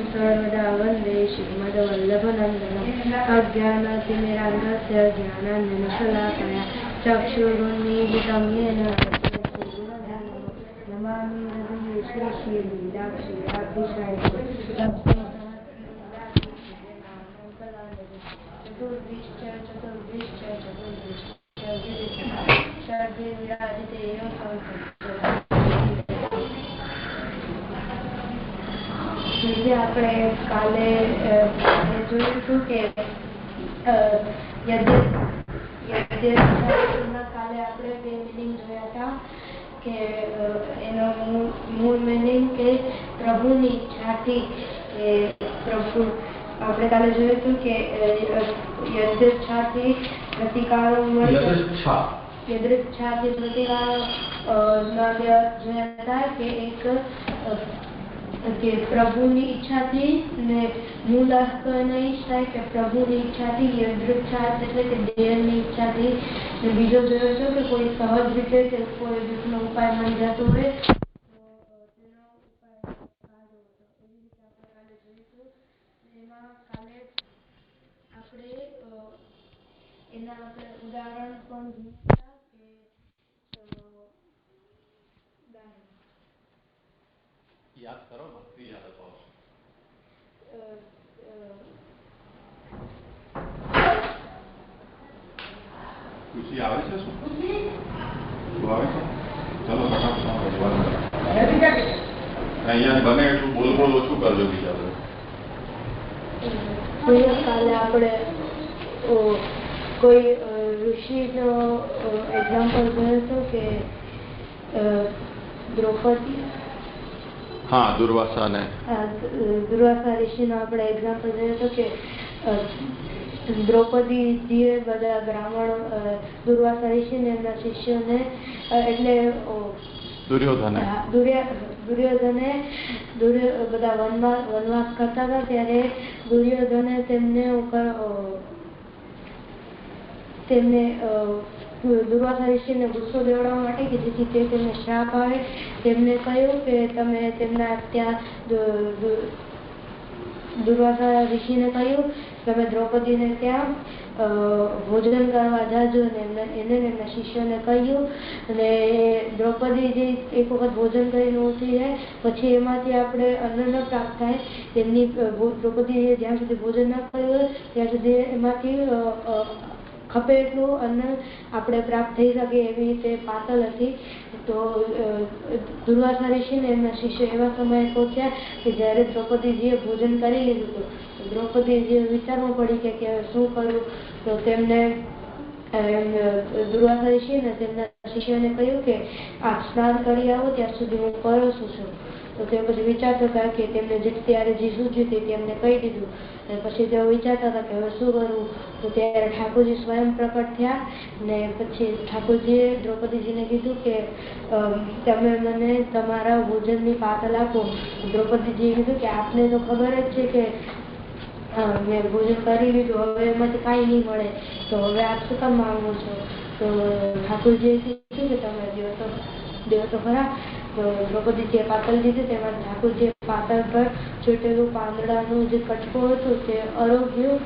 सर्वदा वंदे श्रीमद्वल्लभनन्दनम् अज्ञानतिमिरान्धस्य ज्ञानाञ्जनशलाकया चक्षुरुन्मीलितं येन नमामि हृदये श्रीश्रीलीलाक्षीराब्धिशायिने चतुर्भिश्च सर्वे विराजिते આપણે કાલે જોયું હતું કે કાલે આપણે બે મિનિંગ જોયા હતા કે એનો મૂળ મિનિંગ કે પ્રભુની ઈચ્છાથી કે પ્રભુ આપણે કાલે જોયું હતું કે યદૃચ્છાથી પ્રતિકારો યદૃચ્છાથી પ્રતિકારો જોયા હતા કે એક કે પ્રભુની ઈચ્છાથી ને મૂળ અર્થ નહીં થાય કે પ્રભુની ઈચ્છાથી યદૃચ્છા એટલે કે દેહની ઈચ્છાથી ને બીજો જોયો છે કે કોઈ સહજ રીતે કે કોઈ રીતનો ઉપાય મળી જતો હોય તો તેનો ઉપાય સારો હતો. એવી રીતે આપણે કાલે જોઈશું. એમાં કાલે આપણે એના આપણે ઉદાહરણ પણ જોયા કે याद करो भक्ति याद पाओ खुशी आवे છે શું આવે છે ચલો ફટાફટ અહીંયા બને એટલું બોલ ઓછું કરજો બીજા બધા કાલે આપણે કોઈ ઋષિનો એક્ઝામ્પલ જોયો હતો કે દ્રૌપદી દુર્વાસા ઋષિનો આપણે એક્ઝામ્પલ જોયો હતો કે દ્રૌપદીજીએ બધા બ્રાહ્મણો દુર્વાસા ઋષિને એમના શિષ્યોને એટલે દુર્યોધને બધા વનવાસ કરતા હતા ત્યારે દુર્યોધને તેમને દુર્વાસા ઋષિને ગુસ્સો દેવડાવવા માટે કે જેથી તે તેમને શ્રાપ આવે તેમને કહ્યું કે તમે તેમના ત્યાં દુર્વાસા ઋષિને કહ્યું તમે દ્રૌપદીને ત્યાં ભોજન કરવા જાજો અને એને એમના શિષ્યોને કહ્યું અને દ્રૌપદીજી એક વખત ભોજન કરીને ઉઠી જાય પછી એમાંથી આપણે અન્ન ન પ્રાપ્ત થાય તેમની દ્રૌપદીએ જ્યાં સુધી ભોજન ન કર્યું ત્યાં સુધી એમાંથી ખપે એટલું અન્ન આપણે પ્રાપ્ત થઈ શકે એવી રીતે પાતળ હતી. તો દુર્વાસા ઋષિને એમના શિષ્યો એવા સમયે પહોંચ્યા કે જ્યારે દ્રૌપદીજીએ ભોજન કરી લીધું હતું. દ્રૌપદીજીએ વિચારવું પડી કે શું કરવું. તો તેમને દુર્વાસા ઋષિને તેમના શિષ્યોને કહ્યું કે આપ સ્નાન કરી આવો ત્યાં સુધી હું પરોસું છું. તો તે પછી વિચારતા હતા કે તેમને ત્યારે જે સૂઝ્યું તે તેમને કહી દીધું અને પછી તેઓ વિચારતા હતા કે હવે શું કરવું. તો ત્યારે ઠાકોરજી સ્વયં પ્રકટ થયા ને પછી ઠાકોરજીએ દ્રૌપદીજીને કીધું કે તમે મને તમારા ભોજનની પાતળ આપો. દ્રૌપદીજીએ કીધું કે આપને તો ખબર જ છે કે મેં ભોજન કરી લીધું હવે એમાંથી કાંઈ નહીં મળે તો હવે આપ શું કામ માંગો છો. તો ઠાકોરજીએ કીધું કે તમે દેવ તો ખરા. તો દ્રૌપદીજીએ પાતળ દીધું તેમાં ઠાકોરજીએ પાતળ પર છૂટેલું પાંદડાનું જે કટકો હતું તે અરોગ્યું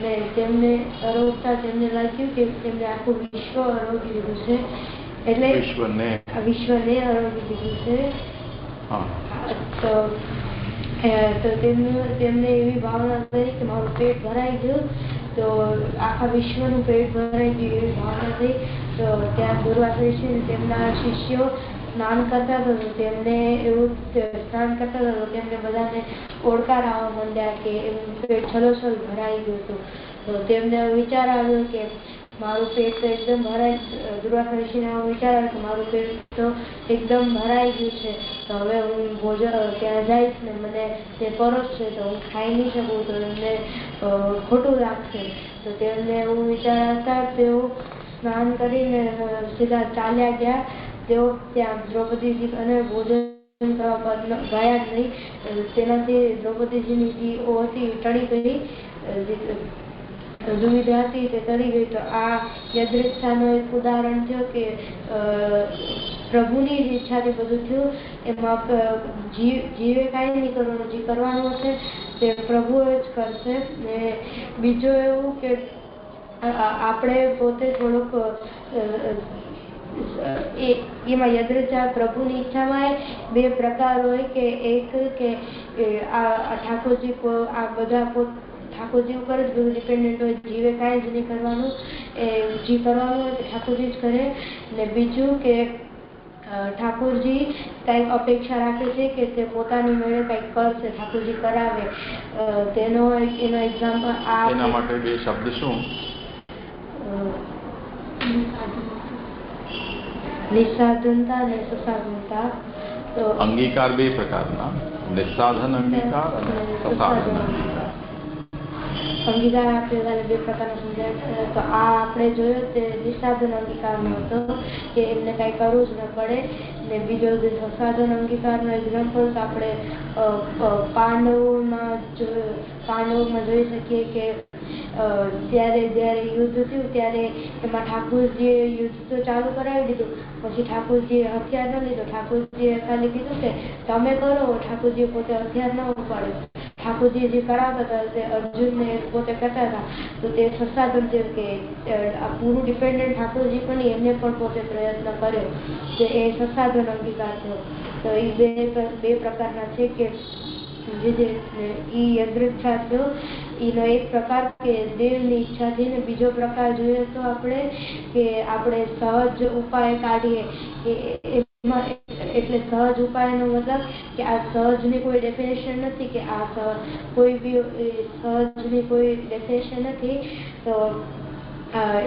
ને તેમને અરોગતા તેમને લાગ્યું કે તેમને આખું વિશ્વ અરોગી દીધું છે એટલે વિશ્વને અરોગી દીધું છે. તો તેમને એવી ભાવના થઈ કે મારું પેટ ભરાઈ ગયું તો આખા વિશ્વનું પેટ ભરાઈ ગયું એવી ભાવના થઈ. તો ત્યાં દુર્વાસા ઋષિ તેમના શિષ્યો સ્નાન કરતા હતા તેમને એવું સ્નાન કરતા હતા તેમને બધાને ઓળકાર આવવા માંડ્યા કે એમનું પેટ છલોછલ ભરાઈ ગયું હતું. તો તેમને વિચાર આવ્યો કે મારું પેટ તો એકદમ ભરાઈ દુર્વાસા ઋષિને વિચાર આવ્યો કે મારું પેટ તો એકદમ ભરાઈ ગયું છે તો હવે હું ભોજન ત્યાં જઈશ ને મને તે પરોસશે તો હું ખાઈ નહીં શકું તો એમને ખોટું લાગશે. તો તેમને એવું વિચાર હતા તેઓ સ્નાન કરીને સીધા ચાલ્યા ગયા. તેઓ ત્યાં દ્રૌપદીજી અને ભોજન ભોજન કરવા પર ગયા જ નહીં. તેનાથી દ્રૌપદીજીની જે હતી ટળી ગઈ, દુવિધા હતી તે ટળી ગઈ. તો આ યદૃચ્છાનું એક ઉદાહરણ થયું કે પ્રભુની જ ઈચ્છાથી બધું થયું. એમાં જીવે કાંઈ નહીં કરવાનું, જે કરવાનું હશે તે પ્રભુ જ કરશે. ને બીજું એવું કે આપણે પોતે થોડુંક એમાં યદૃચ્છા પ્રભુની ઈચ્છામાં બે પ્રકાર હોય કે એક કે આ ઠાકોરજી આ બધા ઠાકોરજી ઉપર જ બધું ડિપેન્ડન્ટ હોય, જીવે કાંઈ જ નહીં કરવાનું, એ જે કરવાનું હોય તે ઠાકોરજી જ કરે. ને બીજું કે ઠાકોરજી કંઈક અપેક્ષા રાખે છે કે તે પોતાની મેળે કંઈક કરશે, ઠાકોરજી કરાવે. એનો એક્ઝામ્પલ એના માટે બે શબ્દ શું? નિસ્સાધનતા અને સુસાધનતા. તો અંગીકાર બે પ્રકારના, નિસ્સાધન અંગીકાર અને સસાધન અંગીકાર. અંગીકાર આપણે બે પ્રકારના સમજાય. તો આ આપણે જોયો તે નિસ્સાધન અંગીકારનો હતો કે એમને કાંઈ કરવું જ ન પડે. ને બીજો જે સસાધન અંગીકારનો એક્ઝામ્પલ તો આપણે પાંડવોમાં જોઈ શકીએ કે ત્યારે જ્યારે યુદ્ધ થયું ત્યારે એમાં ઠાકોરજીએ યુદ્ધ તો ચાલુ કરાવી દીધું, પછી ઠાકોરજીએ હથિયાર ન લીધો. ઠાકોરજીએ ખાલી કીધું કે તમે કરો, ઠાકોરજીએ પોતે હથિયાર ન ઉપાડ્યું. ઠાકોરજી જે કરાવતા હતા તે અર્જુનને પોતે કરતા હતા. તો તે સસાધન છે કે આ પૂરું ડિપેન્ડન્ટ ઠાકોરજી પણ એમને પણ પોતે પ્રયત્ન કર્યો, કે એ સસાધન અંગીકાર થયો. તો એ બે પ્રકારના છે કે જે યદૃચ્છા થયો એનો એક પ્રકાર કે દેવની ઈચ્છાથી. ને બીજો પ્રકાર જોઈએ તો આપણે કે આપણે સહજ ઉપાય કાઢીએ કે એટલે સહજ ઉપાયનો મતલબ કે આ સહજની કોઈ ડેફિનેશન નથી, કે આ કોઈ બી સહજની કોઈ ડેફિનેશન નથી. તો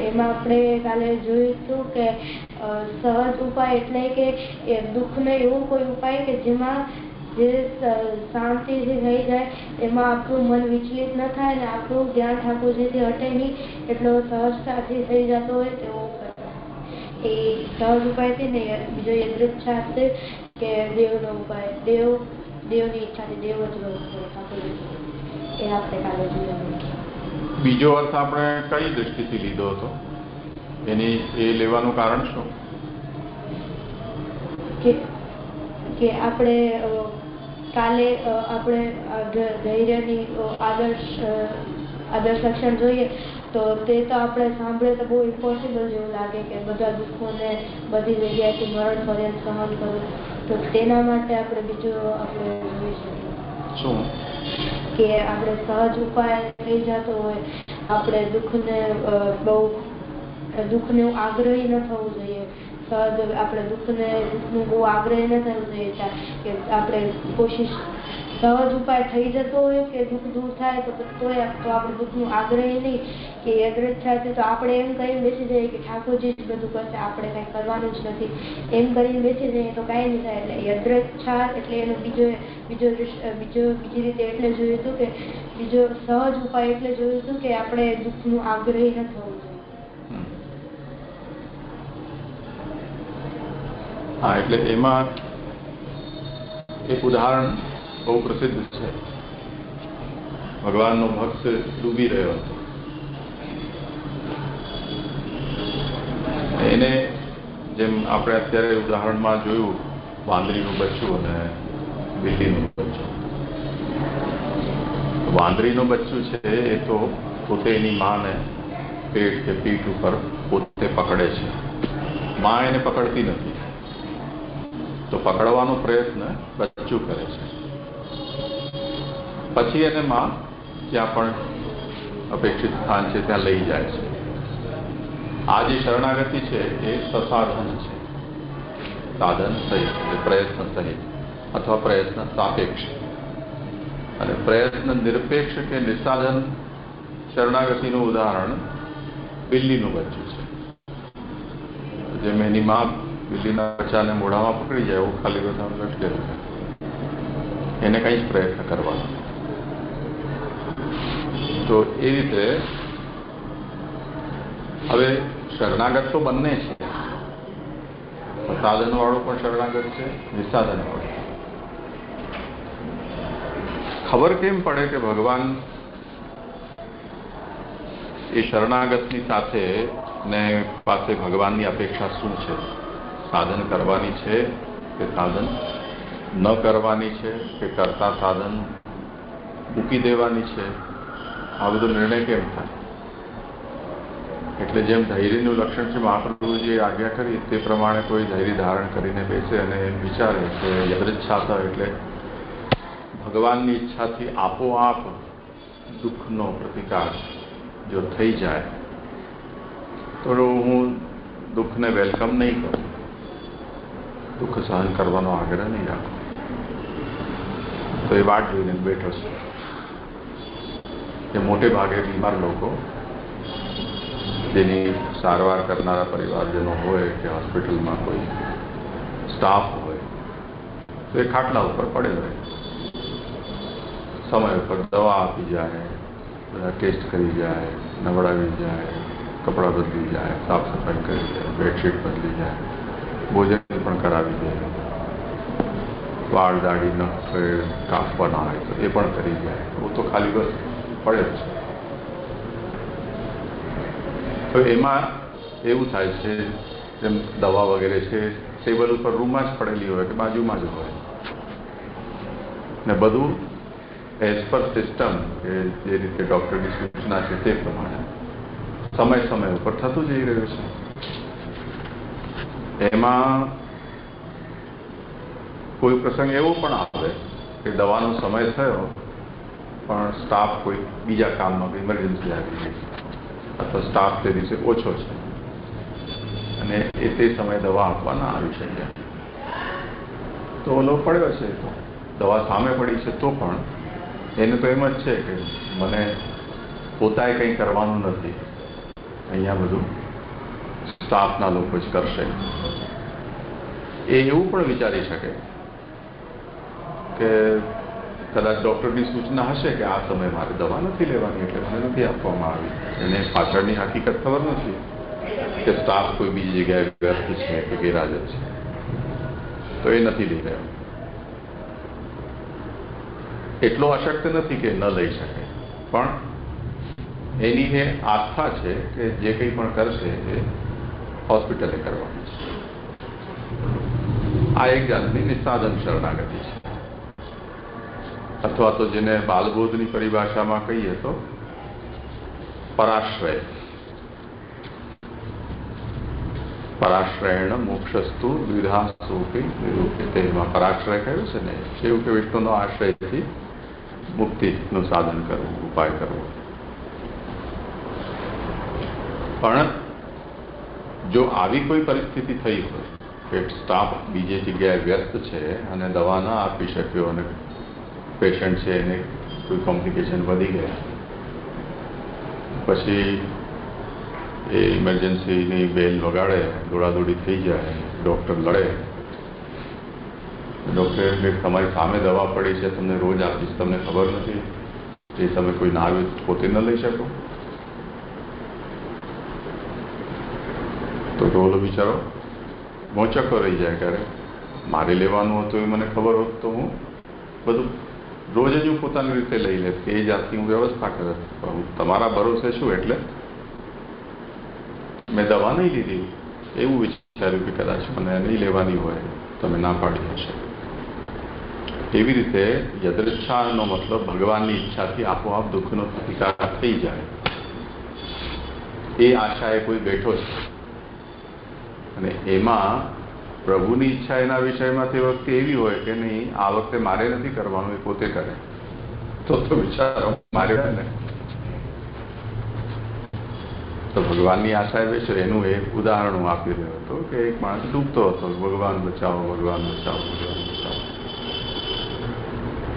એમાં આપણે કાલે જોયું હતું કે સહજ ઉપાય એટલે કે દુઃખનો એવો કોઈ ઉપાય કે જેમાં જે શાંતિથી થઈ જાય, એમાં આપણું મન વિચલિત ન થાય ને આપણું ધ્યાન ઠાકોરજીથી હટે નહીં, એટલો સહજતાથી થઈ જતો હોય તેવો એ સહજ ઉપાયથી ને. બીજો યદૃચ્છા છે કે દેવનો ઉપાય, દેવની ઈચ્છાથી દેવ જ ઠાકોરજી, એ આપણે કાલે જોયું. બીજો અર્થ આપણે કઈ દ્રષ્ટિથી લીધો હતો? એ લેવાનું કારણ શું? કે આપણે કાલે આપણે ધૈર્યની આદર્શ લક્ષણ જોઈએ તો તે તો આપણે સાંભળે તો બહુ ઇમ્પોસિબલ જેવું લાગે કે બધા દુઃખોને બધી જગ્યાએથી મરણ પર્યંત સહન કરવું. તો તેના માટે આપણે બીજું આપણે જોઈ શકીએ શું કે આપણે સહજ ઉપાય થઈ જતો હોય, આપણે દુઃખને આગ્રહી ન થવું જોઈએ. સહજ આપણે દુઃખનું બહુ આગ્રહ ન થવું જોઈએ કે આપણે કોશિશ સહજ ઉપાય થઈ જતો હોય કે દુઃખ દૂર થાય તો આપણે દુઃખનું આગ્રહી નહીં કે યદૃચ્છાથી. તો આપણે એમ કરીને બેસી જઈએ કે ઠાકોરજી જ બધું કરશે, આપણે કંઈ કરવાનું જ નથી, એમ કરીને બેસી જઈએ તો કાંઈ નહીં થાય. એટલે યદૃચ્છા એટલે એનો બીજી રીતે એટલે જોયું હતું કે બીજો સહજ ઉપાય એટલે જોયું હતું કે આપણે દુઃખનું આગ્રહી ન થવું જોઈએ. હા, એટલે એમાં એક ઉદાહરણ બહુ પ્રસિદ્ધ છે. ભગવાનનો ભક્ત ડૂબી રહ્યો હતો, એને જેમ આપણે અત્યારે ઉદાહરણમાં જોયું વાંદરીનું બચ્ચું અને બિલ્લીનું બચ્ચું. વાંદરીનું બચ્ચું છે એ તો પોતે એની માને પેટ કે પીઠ ઉપર પોતે પકડે છે, માં એને પકડતી નથી. તો પકડવાનો પ્રયત્ન બચ્ચું કરે છે. પછી એને માં જ્યાં પણ અપેક્ષિત સ્થાન છે ત્યાં લઈ જાય છે. આ જે શરણાગતિ છે એ સસાધન છે, સાધન સહિત, પ્રયત્ન સહિત અથવા પ્રયત્ન સાપેક્ષ. અને પ્રયત્ન નિરપેક્ષ કે નિસ્સાધન શરણાગતિનું ઉદાહરણ બિલ્લીનું બચ્ચું છે. જેમ એની માં બિલ્લીના બચ્ચાને મોઢામાં પકડી જાય એવું ખાલી બધા લટકે રહે, એને કંઈ જ પ્રયત્ન કરવાનો. તો એ રીતે હવે શરણાગત તો બંને છે, સાધન વાળું પણ શરણાગત છે, નિસ્સાધન વાળું. ખબર કેમ પડે કે ભગવાન એ શરણાગતની સાથે ને પાસે ભગવાનની અપેક્ષા શું છે? સાધન કરવાની છે કે સાધન ન કરવાની છે કે કરતા સાધન મૂકી દેવાની છે? આ બધો નિર્ણય કેમ થાય? એટલે જેમ ધૈર્યનું લક્ષણ છે, મહાપ્રભુજીએ આજ્ઞા કરી તે પ્રમાણે કોઈ ધૈર્ય ધારણ કરીને બેસે અને એમ વિચારે કે યદૃચ્છાતા એટલે ભગવાનની ઈચ્છાથી આપોઆપ દુઃખનો પ્રતિકાર જો થઈ જાય તો હું દુઃખને વેલકમ નહીં કરું, દુઃખ સહન કરવાનો આગ્રહ નહીં રાખું. તો એ વાટ જોઈને બેઠો છે. એ મોટે ભાગે બીમાર લોકો જેની સારવાર કરનારા પરિવારજનો હોય કે હોસ્પિટલમાં કોઈ સ્ટાફ હોય તો એ ખાટલા ઉપર પડેલો હોય, સમય ઉપર દવા આપી જાય, બધા ટેસ્ટ કરી જાય, નવડાવી જાય, કપડાં બદલી જાય, સાફ સફાઈ કરી જાય, બેડશીટ બદલી જાય, ભોજન પણ કરાવી જાય, વાળ દાઢી ન કાપવાના હોય તો એ પણ કરી જાય. હું તો ખાલી બસ પડે જ છે. તો એમાં એવું થાય છે જેમ દવા વગેરે છે ટેબલ ઉપર રૂમમાં જ પડેલી હોય કે બાજુમાં જ હોય ને બધું એઝ પર સિસ્ટમ કે જે રીતે ડૉક્ટરની સૂચના છે તે પ્રમાણે સમય ઉપર થતું જઈ રહ્યું છે. એમાં કોઈ પ્રસંગ એવો પણ આવે કે દવાનો સમય થયો પણ સ્ટાફ કોઈ બીજા કામમાં ઇમરજન્સી આવી ગઈ અથવા સ્ટાફ તે દિવસે ઓછો છે અને એ તે સમયે દવા આપવા ના આવી શક્યા તો ઓલો પડ્યો છે, તો દવા સામે પડી છે તો પણ એને તો એમ જ છે કે મને પોતાએ કંઈ કરવાનું નથી, અહીંયા બધું સ્ટાફના લોકો જ કરશે. એ એવું પણ વિચારી શકે કે કદાચ ડૉક્ટરની સૂચના હશે કે આ સમયે મારે દવા નથી લેવાની એટલે મને નથી આપવામાં આવી. એને પાછળની હકીકત ખબર નથી કે સ્ટાફ કોઈ બીજી જગ્યાએ વ્યસ્ત છે કે ગેરહાજર છે, તો એ નથી લઈ રહ્યો. એટલો અશક્ત નથી કે ન લઈ શકે, પણ એની એ આસ્થા છે કે જે કંઈ પણ કરશે એ હોસ્પિટલે કરવાનું છે. આ એક જાતની નિસ્સાધન શરણાગતિ છે, અથવા તો જેને બાલબોધની પરિભાષામાં કહીએ તો પરાશ્રય. પરાશ્રયણ મોક્ષસ્તુ દ્વિધાસુપી નિરૂપ્યતે. એમાં પરાશ્રય કહ્યું છે ને, એવું કે વિષ્ણુનો આશ્રયથી મુક્તિનું સાધન કરવું, ઉપાય કરવો. પણ જો આવી કોઈ પરિસ્થિતિ થઈ હોય કે સ્ટાફ બીજી જગ્યાએ વ્યસ્ત છે અને દવા ના આપી શક્યો અને પેશન્ટ છે એને કોઈ કોમ્પ્લિકેશન વધી ગયા, પછી એ ઇમરજન્સીની બેલ વગાડે, દોડાદોડી થઈ જાય, ડૉક્ટર લડે, ડૉક્ટરે તમારી સામે દવા પડી છે, તમને રોજ આપીશ, તમને ખબર નથી, એ તમે કોઈ ના આવ્યું પોતે ન લઈ શકો, તો ઓલો બિચારો મોચકો રહી જાય. ક્યારે મારે લેવાનું હતું એ મને ખબર હોત તો હું બધું રોજ જ હું પોતાની રીતે લઈ લે, એ જાતની હું વ્યવસ્થા કરે. તમારા ભરોસે શું એટલે મેં દવા નહીં લીધી, એવું વિચાર્યું કે કદાચ મને નહીં લેવાની હોય, તમે ના પાડી હશે. એવી રીતે યદૃચ્છાનો મતલબ ભગવાનની ઈચ્છાથી આપોઆપ દુઃખનો પ્રતિકાર થઈ જાય, એ આશાએ કોઈ બેઠો છે. અને એમાં પ્રભુની ઈચ્છા એના વિષયમાં તે વખતે એવી હોય કે નહીં, આ વખતે મારે નથી કરવાનું, એ પોતે કરે, તો વિચારો મારે ને. તો ભગવાનની આશાએ બેસો. એનું એક ઉદાહરણ હું આપી રહ્યો હતો કે એક માણસ ડૂબતો હતો, ભગવાન બચાવો, ભગવાન બચાવો, ભગવાન બચાવો.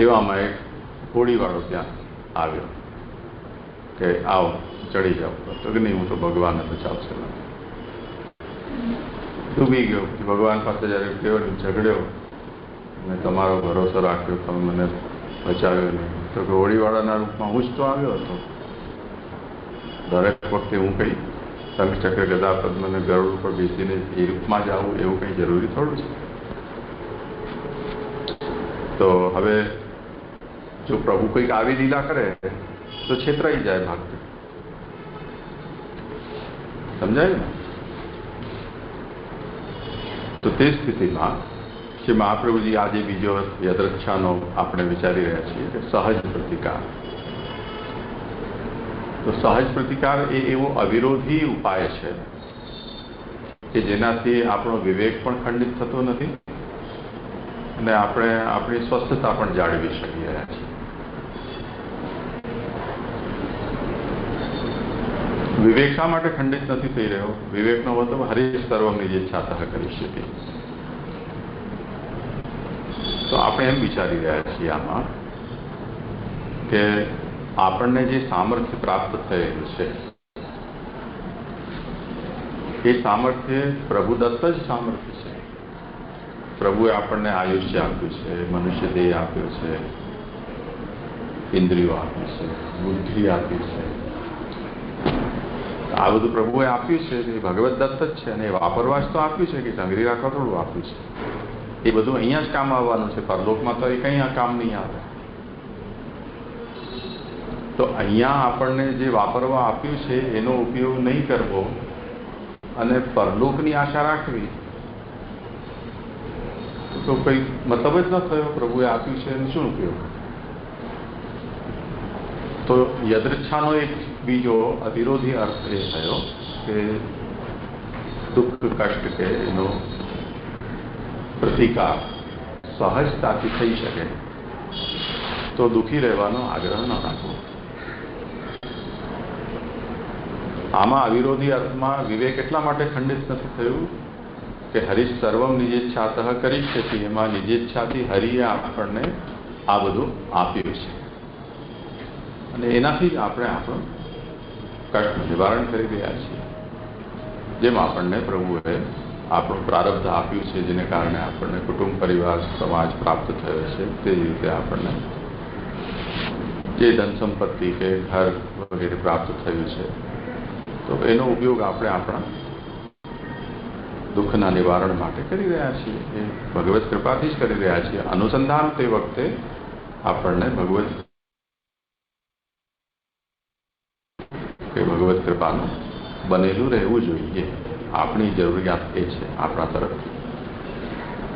એવામાં એક હોડીવાળો ત્યાં આવ્યો કે આવો ચડી જાઓ, તો કે નહીં હું તો ભગવાનને બચાવશે. ડૂબી ગયો. પછી ભગવાન પાસે જયારે ગયો ઝઘડ્યો, મેં તમારો ભરોસો રાખ્યો, તમે મને બચાવ્યો નહીં. તો કે હોડીવાળાના રૂપમાં હું જ તો આવ્યો હતો. દરેક વખતે હું કંઈ શંખચક્ર ગદા પદ્મને ગરુડ ઉપર બેસીને એ રૂપમાં જ આવું એવું કંઈ જરૂરી થોડું છે. તો હવે જો પ્રભુ કોઈક આવી લીલા કરે તો છેતરાઈ જાય ભક્ત. સમજાયું ને? તો તે સ્થિતિમાં શ્રી મહાપ્રભુજી આજે બીજો યદૃચ્છાનો આપણે વિચારી રહ્યા છીએ કે સહજ પ્રતિકાર. તો સહજ પ્રતિકાર એ એવો અવિરોધી ઉપાય છે કે જેનાથી આપણો વિવેક પણ ખંડિત થતો નથી અને આપણે આપણી સ્વસ્થતા પણ જાળવી શકીએ રહ્યા છીએ. વિવેક શા માટે ખંડિત નથી થઈ રહ્યો? વિવેકનો મતલબ હરીશ સર્વમની જે ઈચ્છાતઃ કરી શકે. તો આપણે એમ વિચારી રહ્યા છીએ આમાં કે આપણને જે સામર્થ્ય પ્રાપ્ત થયેલું છે એ સામર્થ્ય પ્રભુદત્ત જ સામર્થ્ય છે. પ્રભુએ આપણને આયુષ્ય આપ્યું છે, મનુષ્ય દેહ આપ્યો છે, ઇન્દ્રિયો આપી છે, બુદ્ધિ આપી છે. આ બધું પ્રભુએ આપ્યું છે એ ભગવત દત્ત જ છે અને એ વાપરવા જ તો આપ્યું છે કે સંગ્રહી રાખવા થોડું આપ્યું છે. એ બધું અહીંયા જ કામ આવવાનું છે. પરલોકમાં તો એ કંઈ કામ નહીં આવે. તો અહીંયા આપણને જે વાપરવા આપ્યું છે એનો ઉપયોગ નહીં કરવો અને પરલોકની આશા રાખવી તો કંઈ મતલબ જ ન થયો. પ્રભુએ આપ્યું છે એનો શું ઉપયોગ? તો યદૃચ્છાનો એક બીજો અવિરોધી અર્થ એ થયો કે દુઃખ કષ્ટ કે એનો પ્રતિકાર સહજતાથી થઈ શકે તો દુઃખી રહેવાનો આગ્રહ ન રાખવો. આમાં અવિરોધી અર્થમાં વિવેક એટલા માટે ખંડિત નથી થયું કે હરીશ સર્વમ નિજેચ્છાતઃ કરી શકે. એમાં નિજેચ્છાથી હરિએ આપણને આ બધું આપ્યું છે અને એનાથી જ આપણે આપણું કષ્ટનું નિવારણ કરી રહ્યા છીએ. જેમ આપણને પ્રભુએ આપણું પ્રારબ્ધ આપ્યું છે જેને કારણે આપણને કુટુંબ પરિવાર સમાજ પ્રાપ્ત થયો છે તે રીતે આપણને જે ધન સંપત્તિ કે ઘર વગેરે પ્રાપ્ત થયું છે તો એનો ઉપયોગ આપણે આપણા દુઃખના નિવારણ માટે કરી રહ્યા છીએ. એ ભગવત કૃપાથી જ કરી રહ્યા છીએ. અનુસંધાન તે વખતે આપણને ભગવત કૃપાનું બનેલું રહેવું જોઈએ. આપણી જરૂરિયાત એ છે આપણા તરફથી.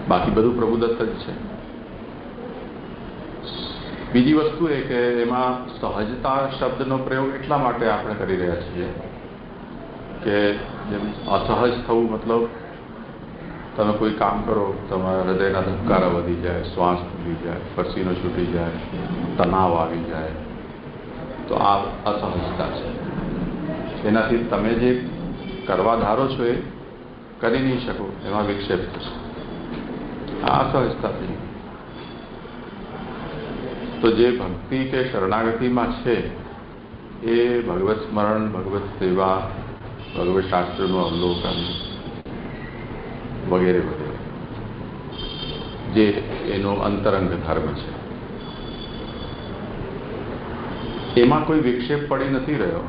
બાકી બધું પ્રભુદત્ત જ છે. બીજી વસ્તુ એ કે એમાં સહજતા શબ્દનો પ્રયોગ એટલા માટે આપણે કરી રહ્યા છીએ કે જેમ અસહજ થવું મતલબ તમે કોઈ કામ કરો, તમારા હૃદયના ધબકારા વધી જાય, શ્વાસ ફૂલી જાય, પસીનો છૂટી જાય, તણાવ આવી જાય, તો આ અસહજતા છે. એનાથી તમે જે કરવા ધારો છો એ કરી નહીં શકો, એમાં વિક્ષેપ થશે. આ અસહજતા થઈ. તો જે ભક્તિ કે શરણાગતિમાં છે એ ભગવત સ્મરણ, ભગવત સેવા, ભગવત શાસ્ત્રનું અવલોકન વગેરે વગેરે જે એનો અંતરંગ ધર્મ છે એમાં કોઈ વિક્ષેપ પડી નથી રહ્યો.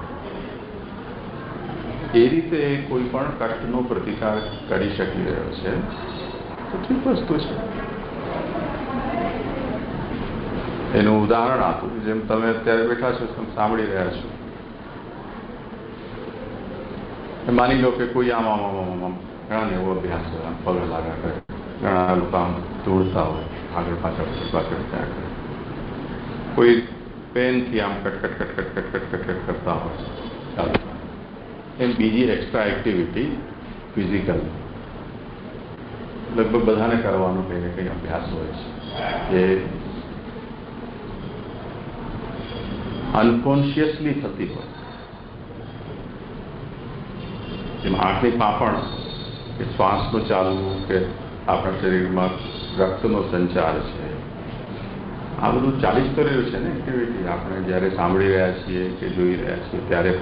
એ રીતે કોઈ પણ કષ્ટનો પ્રતિકાર કરી શકી રહ્યો છે તો ઠીક વસ્તુ છે. એનું ઉદાહરણ આપું. જેમ તમે અત્યારે બેઠા છો, તમે સાંભળી રહ્યા છો. માની લો કે કોઈ આમ ઘણા એવો અભ્યાસ હોય, આમ પગ લાગા કરે, ઘણા લોકો આમ દોડતા હોય, આગળ પાછળ ત્યાં કરે, કોઈ પેનથી આમ કટકટ કટકટ કટકટ કટકટ કરતા હોય ચાલુ. એમ બીજી એક્સ્ટ્રા એક્ટિવિટી ફિઝિકલ લગભગ બધાને કરવાનો કંઈ ને કંઈ અભ્યાસ હોય છે જે અનકોન્શિયસલી થતી હોય. જેમ આંખની પાંપણ કે શ્વાસનું ચાલવું કે આપણા શરીરમાં રક્તનો સંચાર છે, આ બધું ચાલી જ તો રહ્યું છે ને એક્ટિવિટી. આપણે જ્યારે સાંભળી રહ્યા છીએ કે જોઈ રહ્યા છીએ ત્યારે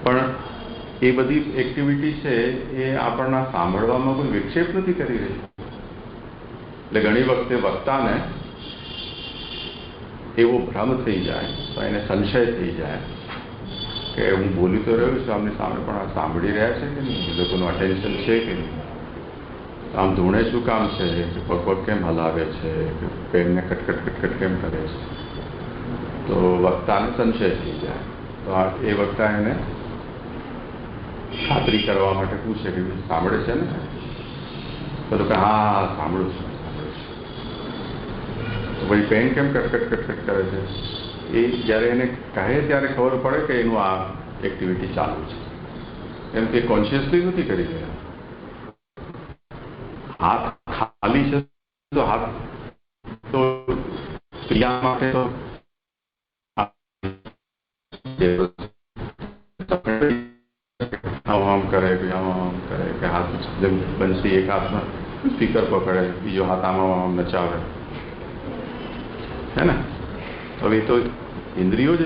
પણ એ બધી એક્ટિવિટી છે એ આપણના સાંભળવામાં કોઈ વિક્ષેપ નથી કરી રહી. એટલે ઘણી વખતે વક્તાને એવો ભ્રમ થઈ જાય, તો એને સંશય થઈ જાય કે હું બોલી તો રહ્યો છું, આમની સામે પણ આ સાંભળી રહ્યા છે કે નહીં, એ લોકોનું અટેન્શન છે કે નહીં. આમ ધૂણે શું કામ છે, કે પગ પગ કેમ હલાવે છે, કે પેનને કટકટ કટકટ કેમ કરે છે, તો વક્તાને સંશય થઈ જાય. તો એ વક્તા એને ખાતરી કરવા માટે પૂછે કે સાંભળે છે ને? તો કે હા સાંભળું છું. તો ભાઈ પેન કેમ કટકટ કટકટ કરે છે? એ જ્યારે એને કહે ત્યારે ખબર પડે કે એનું આ એક્ટિવિટી ચાલુ છે. એમ કે કોન્શિયસલી નથી કરી રહ્યા. હાથ ખાલી છે તો હાથ તો ક્રિયા માટે તો આમ કરે કે આમ કરે કે હાથ જેમ બંસી એક હાથમાં સ્પીકર પકડે, બીજો હાથ આમાં નચાવે, હે ને? હવે તો ઇન્દ્રિયો જ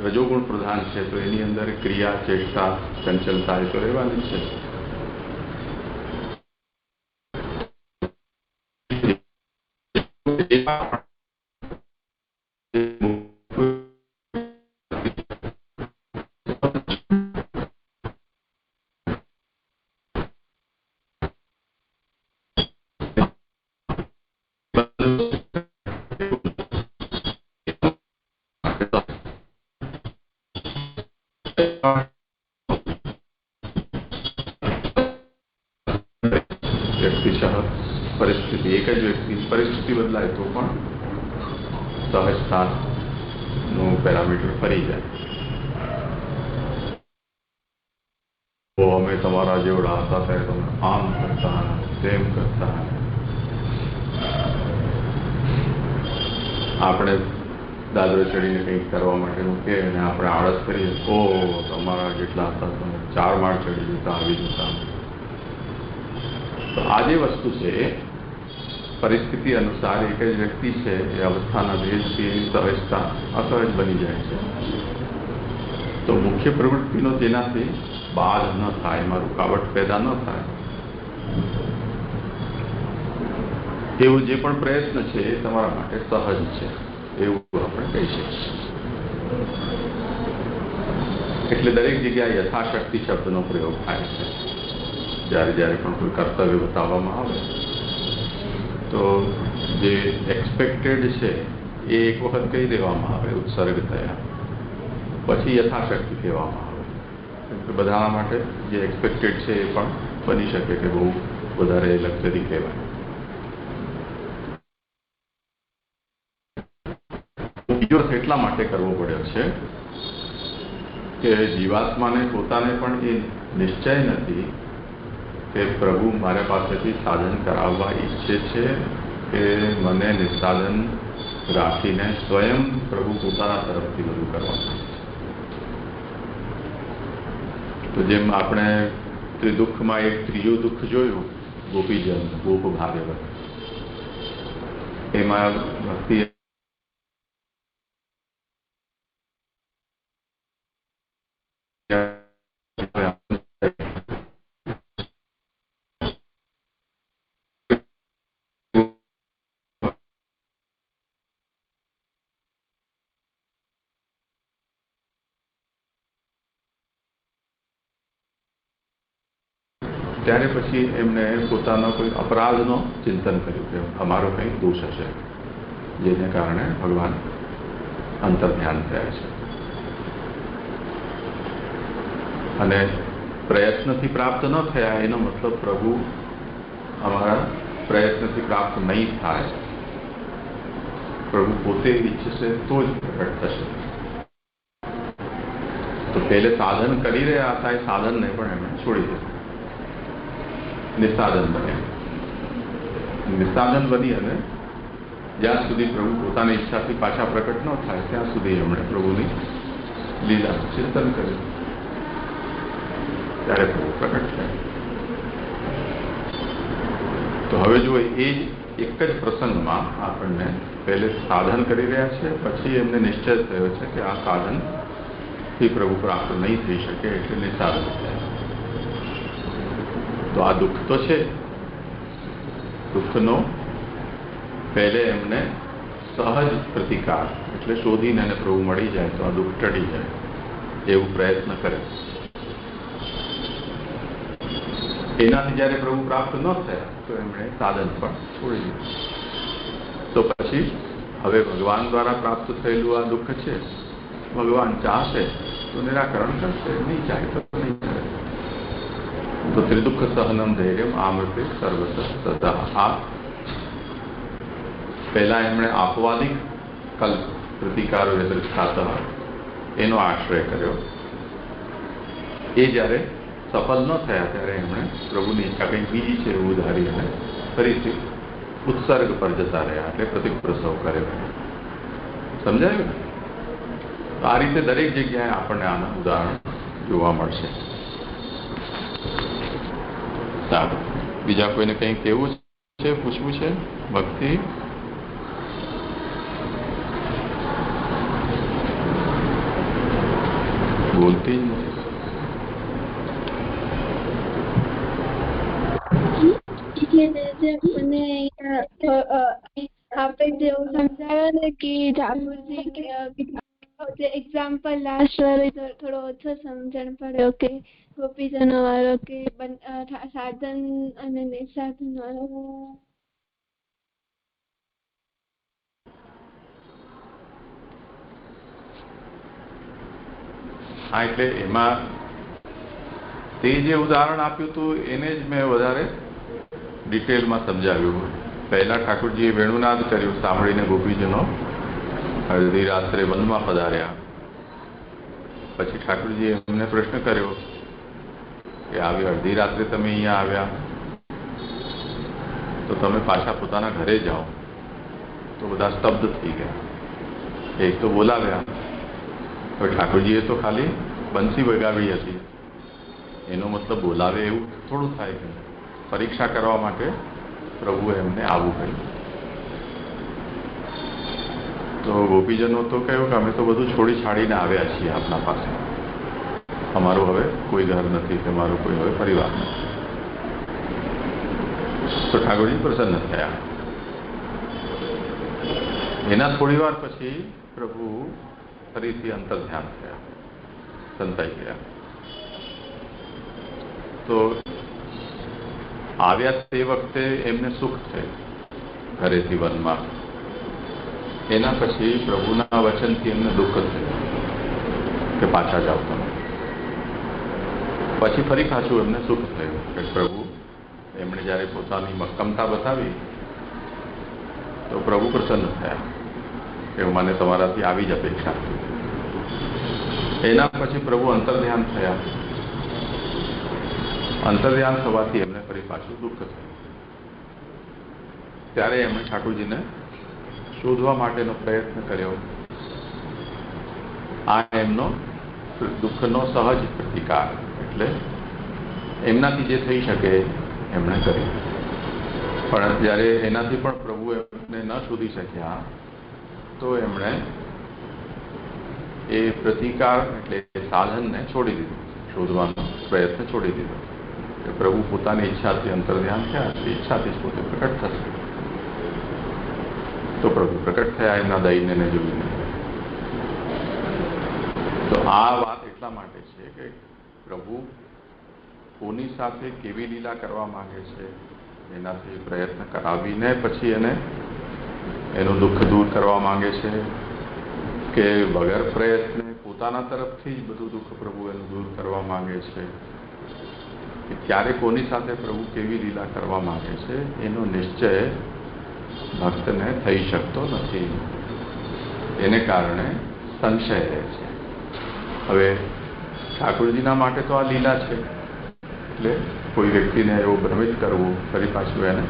રજોગુણ પ્રધાન છે, તો એની અંદર ક્રિયા, ચેષ્ટા, ચંચલતા એ તો રહેવાની છે. વ્યક્તિશઃ પરિસ્થિતિ, એક જ વ્યક્તિ પરિસ્થિતિ બદલાય તો પણ સહજતાનું પેરામીટર ફરી જાય. તો અમે તમારા જેવડા હતા ત્યારે તમે આમ કરતા, તેમ કરતા. આપણે દાદરો ચડીને કંઈક કરવા માટેનું કે અને આપણે આળસ કરીએ, ઓ તમારા જેટલા હતા તમે 4 માળ ચડી જતા, આવી જતા. તો આ જે વસ્તુ છે પરિસ્થિતિ અનુસાર એક જ વ્યક્તિ છે એ અવસ્થાના ભેદથી સહજતા અસહજ બની જાય છે. તો મુખ્ય પ્રવૃત્તિનો જેનાથી બાધ ન થાય, એમાં રૂકાવટ પેદા ન થાય, એવો જે પણ પ્રયત્ન છે એ તમારા માટે સહજ છે એવું આપણે કહી શકીએ. એટલે દરેક જગ્યાએ યથાશક્તિ શબ્દનો પ્રયોગ થાય છે. જ્યારે જ્યારે પણ કોઈ કર્તવ્ય બતાવવામાં આવે તો જે એક્સપેક્ટેડ છે એ એક વખત કહી દેવામાં આવે ઉત્સર્ગ થયા, પછી યથાશક્તિ કહેવામાં આવે. એટલે બધા માટે જે એક્સપેક્ટેડ છે એ પણ બની શકે કે બહુ વધારે લક્ઝરી કહેવાય. ઉપયોગ એટલા માટે કરવો પડ્યો છે કે જીવાત્માને પોતાને પણ એ નિશ્ચય નથી કે પ્રભુ મારા પાસેથી સાધન કરાવવા ઈચ્છે છે કે મને નિસાધન રાખીને સ્વયં પ્રભુ પોતાના તરફથી બધું કરવાનું. તો જેમ આપણે ત્રિદુઃખમાં એક ત્રીજું દુઃખ જોયું, ગોપીજન, ગોપ ભાગવત, એમાં ભક્તિ ત્યારે પછી એમને પોતાનો કોઈ અપરાધનો ચિંતન કર્યું કે અમારો કંઈક દોષ હશે જેને કારણે ભગવાન અંતર્ધ્યાન થયા છે. અને પ્રયત્નથી પ્રાપ્ત ન થયા એનો મતલબ પ્રભુ અમારા પ્રયત્નથી પ્રાપ્ત નહીં થાય, પ્રભુ પોતે ઈચ્છશે તો જ પ્રગટ થશે. તો પહેલે સાધન કરી રહ્યા હતા એ સાધનને પણ એમણે છોડી દીધું, નિસાધન બન્યા. નિસાધન બની અને જ્યાં સુધી પ્રભુ પોતાની ઈચ્છાથી પાછા પ્રકટ ન થાય ત્યાં સુધી એમણે પ્રભુની લીલાનું ચિંતન કર્યું. ત્યારે પ્રભુ પ્રકટ થયા. તો હવે જો એ જ એક જ પ્રસંગમાં આપણને પહેલે સાધન કરી રહ્યા છે, પછી એમને નિશ્ચય થયો છે કે આ સાધનથી પ્રભુ પ્રાપ્ત નહીં થઈ શકે, એટલે નિસાધન થયા. તો આ દુઃખ તો છે, દુઃખનો પહેલે એમને સહજ પ્રતિકાર એટલે શોધીને એને પ્રભુ મળી જાય તો આ દુઃખ ટળી જાય એવું પ્રયત્ન કરે. એનાથી જ્યારે પ્રભુ પ્રાપ્ત ન થયા તો એમણે સાધન પણ છોડી દીધું. તો પછી હવે ભગવાન દ્વારા પ્રાપ્ત થયેલું આ દુઃખ છે, ભગવાન ચાહશે તો નિરાકરણ કરશે, નહીં ચાહે તો નહીં કરે. તો ત્રિદુઃખ સહનમ ધૈર્યમ આમૃતે સર્વત સદા. આ પહેલા એમણે આપવાદિક કલ્પ પ્રતિકારો યદૃચ્છાતઃ એનો આશ્રય કર્યો. એ જ્યારે સફળ ન થયા ત્યારે એમણે પ્રભુની ઈચ્છા કંઈક બીજી છે એવું ધારી અને ફરીથી ઉત્સર્ગ પર જતા રહ્યા, એટલે પ્રતિપ્રસવ કર્યો. સમજાયું ને? આ રીતે દરેક જગ્યાએ આપણને આનું ઉદાહરણ જોવા મળશે. સારું, બીજા કોઈને કંઈ કહેવું છે, પૂછવું છે? ભક્તિ બોલતી જ નથી. મને આપણે જેવું સમજાવ્યો ને કે ઠાકોરજી એક્ઝામ્પલ લાસ્ટ વાળો થોડો ઓછો સમજણ પડ્યો કે ગોપીજનો વાળો કે સાધન અને નિસાધન વાળો. હા, એટલે એમાં તે જે ઉદાહરણ આપ્યું હતું એને જ મેં વધારે ડિટેલમાં સમજાવ્યું. પહેલા ઠાકોરજીએ વેણુનાદ કર્યું, સાંભળીને ગોપીજનો અડધી રાત્રે વનમાં પધાર્યા. પછી ઠાકોરજીએ એમને પ્રશ્ન કર્યો કે આવી અડધી રાત્રે તમે અહીંયા આવ્યા તો તમે પાછા પોતાના ઘરે જાઓ. તો બધા સ્તબ્ધ થઈ ગયા. એક તો બોલાવ્યા. હવે ઠાકોરજીએ તો ખાલી બંસી વગાવી હતી, એનો મતલબ બોલાવે એવું થોડું થાય કે પરીક્ષા કરવા માટે પ્રભુએ એમને આવવું કહ્યું. તો ગોપીજનો તો કહ્યું કે અમે તો બધું છોડી છાડીને આવ્યા છીએ આપના પાસે, અમારું હવે કોઈ ઘર નથી કે મારો કોઈ હવે પરિવાર નથી. તો ઠાકોરજી પ્રસન્ન થયા. એના થોડી વાર પછી પ્રભુ ફરીથી અંતર ધ્યાન થયા, સંતાઈ ગયા. તો આવ્યા તે વખતે એમને સુખ થયું ઘરેથી વનમાં. એના પછી પ્રભુના વચનથી એમને દુઃખ થયું કે પાછા જાઓ તમે. પછી ફરી પાછું એમને સુખ થયું કે પ્રભુ એમણે જ્યારે પોતાની મક્કમતા બતાવી તો પ્રભુ પ્રસન્ન થયા કે મને તમારાથી આવી જ અપેક્ષા. એના પછી પ્રભુ અંતર્ધ્યાન થયા. અંતર્ધ્યાન થવાથી એમને ફરી પાછું દુઃખ થયું. ત્યારે એમણે ઠાકોરજીને શોધવા માટેનો પ્રયત્ન કર્યો. આ એમનો દુઃખનો સહજ પ્રતિકાર, એટલે એમનાથી જે થઈ શકે એમણે કર્યું. પણ જ્યારે એનાથી પણ પ્રભુ એમને ન શોધી શક્યા તો એમણે એ પ્રતિકાર એટલે સાધનને છોડી દીધું, શોધવાનો પ્રયત્ન છોડી દીધો. કે પ્રભુ પોતાની ઈચ્છાથી અંતર્ધ્યાન થયા, ઈચ્છાથી જ પોતે પ્રકટ થશે. તો પ્રભુ પ્રકટ થયા એમના દૈન્યને જોઈને. તો આ વાત એટલા માટે છે કે પ્રભુ કોની સાથે કેવી લીલા કરવા માંગે છે એનાથી પ્રયત્ન કરાવીને પછી એને એનું દુઃખ દૂર કરવા માંગે છે કે વગર પ્રયત્ને પોતાના તરફથી જ બધું દુઃખ પ્રભુ એનું દૂર કરવા માંગે છે. કે ક્યારે કોની સાથે પ્રભુ કેવી લીલા કરવા માંગે છે એનો નિશ્ચય ભક્તને થઈ શકતો નથી. એને કારણે સંશય રહે છે. હવે ઠાકોરજીના માટે તો આ લીલા છે, એટલે કોઈ વ્યક્તિને એવું ભ્રમિત કરવું, ફરી પાછું એને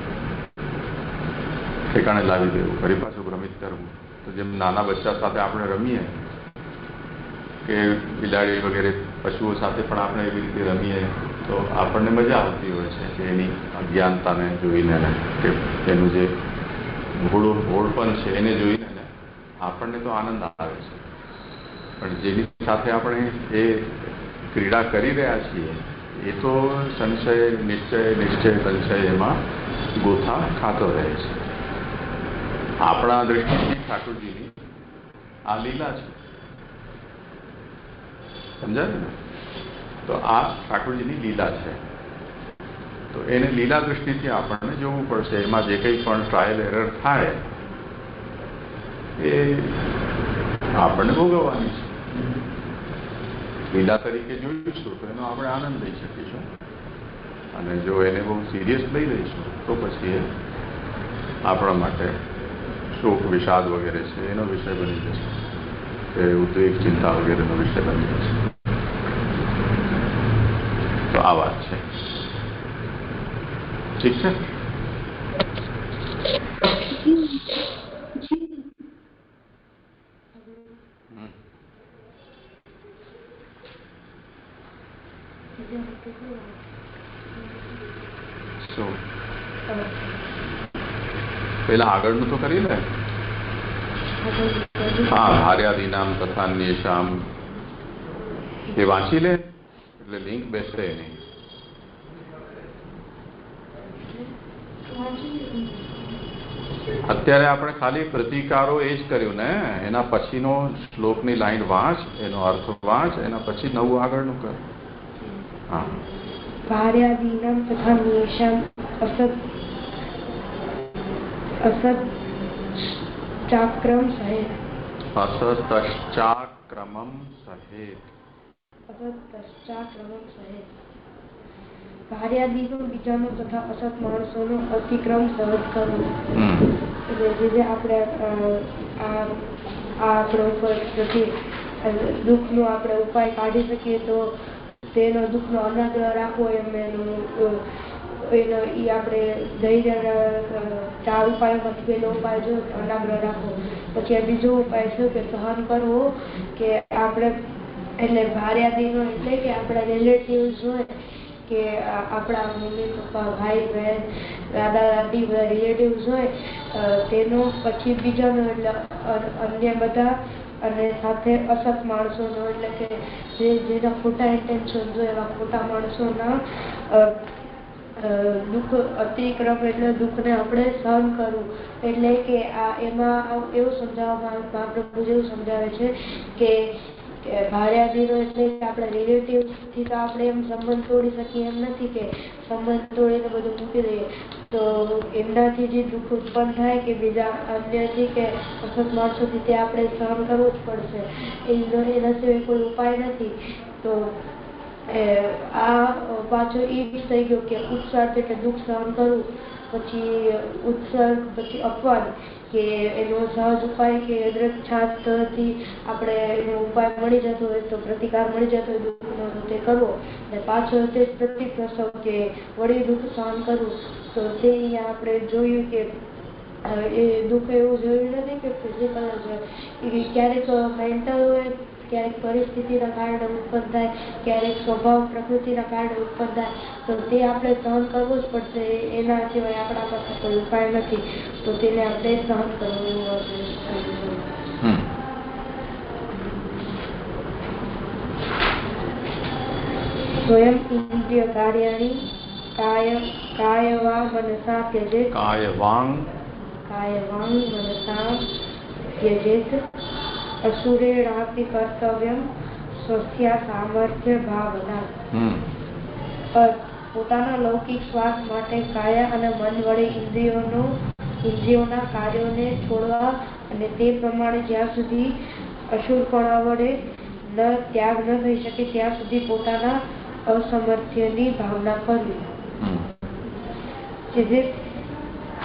ઠેકાણે લાવી દેવું, ફરી પાછું ભ્રમિત કરવું. તો જેમ નાના બચ્ચા સાથે આપણે રમીએ કે બિલાડી વગેરે પશુઓ સાથે પણ આપણે એવી રીતે રમીએ તો આપણને મજા આવતી હોય છે કે એની અજ્ઞાનતાને જોઈને કે એનું જે ભોળપણ છે એને જોઈને આપણને તો આનંદ આવે છે. પણ જેની સાથે આપણે એ ક્રીડા કરી રહ્યા છીએ એ તો સંશય નિશ્ચય સંશય એમાં ગોથા ખાતો રહે છે. આપણા દ્રષ્ટિથી ઠાકોરજીની આ લીલા છે, સમજાય ને? તો આ ઠાકોરજીની લીલા છે. તો એને લીલા દૃષ્ટિથી આપણને જોવું પડશે. એમાં જે કંઈ પણ ટ્રાયલ એરર થાય એ આપણને ભોગવવાની છે. લીલા તરીકે જોઈશું તો એનો આપણે આનંદ લઈ શકીશું, અને જો એને બહુ સિરિયસ લઈ લઈશું તો પછી એ આપણા માટે શોક વિષાદ વગેરે છે એનો વિષય બની જશે, એ ઉદ્વેગ ચિંતા વગેરેનો વિષય બની જશે. તો આ વાત છે. ઠીક છે. શું પેલા આગળનું તો કરી લે. હા, ભાર્યાદીનામ તથા ન્યેષામ એ વાંચી લે એટલે લિંક બેસશે નહીં. અત્યારે આપણે ખાલી પ્રતિકારો એ જ કર્યું ને, એના પછીનો શ્લોકની લાઈન વાંચ, એનો અર્થ વાંચ, એના પછી નવું આગળનું કર. હા, ભાર્યાદીનામ તથા ન્યેષામ असत चाक्रम सहेत. असतश्चाक्रमं सहेत. असतश्चाक्रमं सहेत. ભાર્યાદીનો બીજાનો તથા અસત માણસોનો અતિક્રમ સહજ કરવો. એટલે જે આપણે આપણો ઉપર દુઃખનો આપણે ઉપાય કાઢી શકીએ તો તેનો દુઃખનો અનાગ્રહ રાખવો, એમ એનો આપણે ધૈર્ય 4 ઉપાયોમાંથી પહેલો ઉપાય જો અનાગ્રહ રાખવો. પછી આ બીજો ઉપાય છે કે સહન કરવો, કે આપણે એટલે ભાર્યાદીનો એટલે કે આપણા રિલેટિવ્સ હોય, કે આપણા મમ્મી પપ્પા ભાઈ બહેન દાદા દાદી બધા રિલેટિવ્સ હોય, તેનો પછી બીજાનો એટલે અન્ય બધા, અને સાથે અસત માણસોનો એટલે કે જેના ખોટા ઇન્ટેન્શન હોય એવા ખોટા માણસોના દુઃખ અતિક્રમ એટલે દુઃખને આપણે સહન કરવું. એટલે કે એમાં એવું સમજાવવામાં મહાપ્રભુ જેવું સમજાવે છે કે ભાર્યાદીનો એટલે કે આપણા રિલેટિવ્સથી તો આપણે એમ સંબંધ તોડી શકીએ એમ નથી, કે સંબંધ તોડીને બધું મૂકી દઈએ. તો એમનાથી જે દુઃખ ઉત્પન્ન થાય કે બીજા અન્યથી કે અસત માણસોથી, તે આપણે સહન કરવું જ પડશે. એના સિવાય કોઈ ઉપાય નથી. તો આ પાછો એ બી થઈ ગયો કે ઉત્સર્ગ એટલે દુઃખ સહન કરવું, પછી ઉત્સર્ગ, પછી અપવાદ કે એનો સહજ ઉપાય કે દ્રક્ષાસ્તથી આપણે એનો ઉપાય મળી જતો હોય તો પ્રતિકાર મળી જતો હોય દુઃખનો તો તે કરવો. અને પાછો તે પ્રતિપ્રસવ કે વળી દુઃખ સહન કરવું. તો તે અહીંયા આપણે જોયું કે એ દુઃખ એવું જરૂરી નથી કે ફિઝિકલ જ હોય, ક્યારેક મેન્ટલ હોય, ક્યારેક પરિસ્થિતિના કારણે ઉત્પન્ન થાય, ક્યારેક સ્વભાવ પ્રકૃતિના કારણે ઉત્પન્ન થાય. તો તે આપણે સહન કરવું જ પડશે. એના સિવાય આપણા પાસે કોઈ ઉપાય નથી. તો તેને આપણે સહન કરવું. સ્વયં ઇન્દ્રિય કાર્યાણી કાયવા મનસા ત્યજેત. કાયવાંગ મનસા ત્યજેત. અસુરેણાપી કર્તવ્યમ સ્વસ્યા સામર્થ્ય ભાવના. પોતાના લૌકિક સ્વાર્થ માટે કાયા અને મન વડે ઇન્દ્રિયોના કાર્યોને છોડવા, અને તે પ્રમાણે જ્યાં સુધી અસુરપણા વડે ત્યાગ ન થઈ શકે ત્યાં સુધી પોતાના અસમર્થ્યની ભાવના કરવી.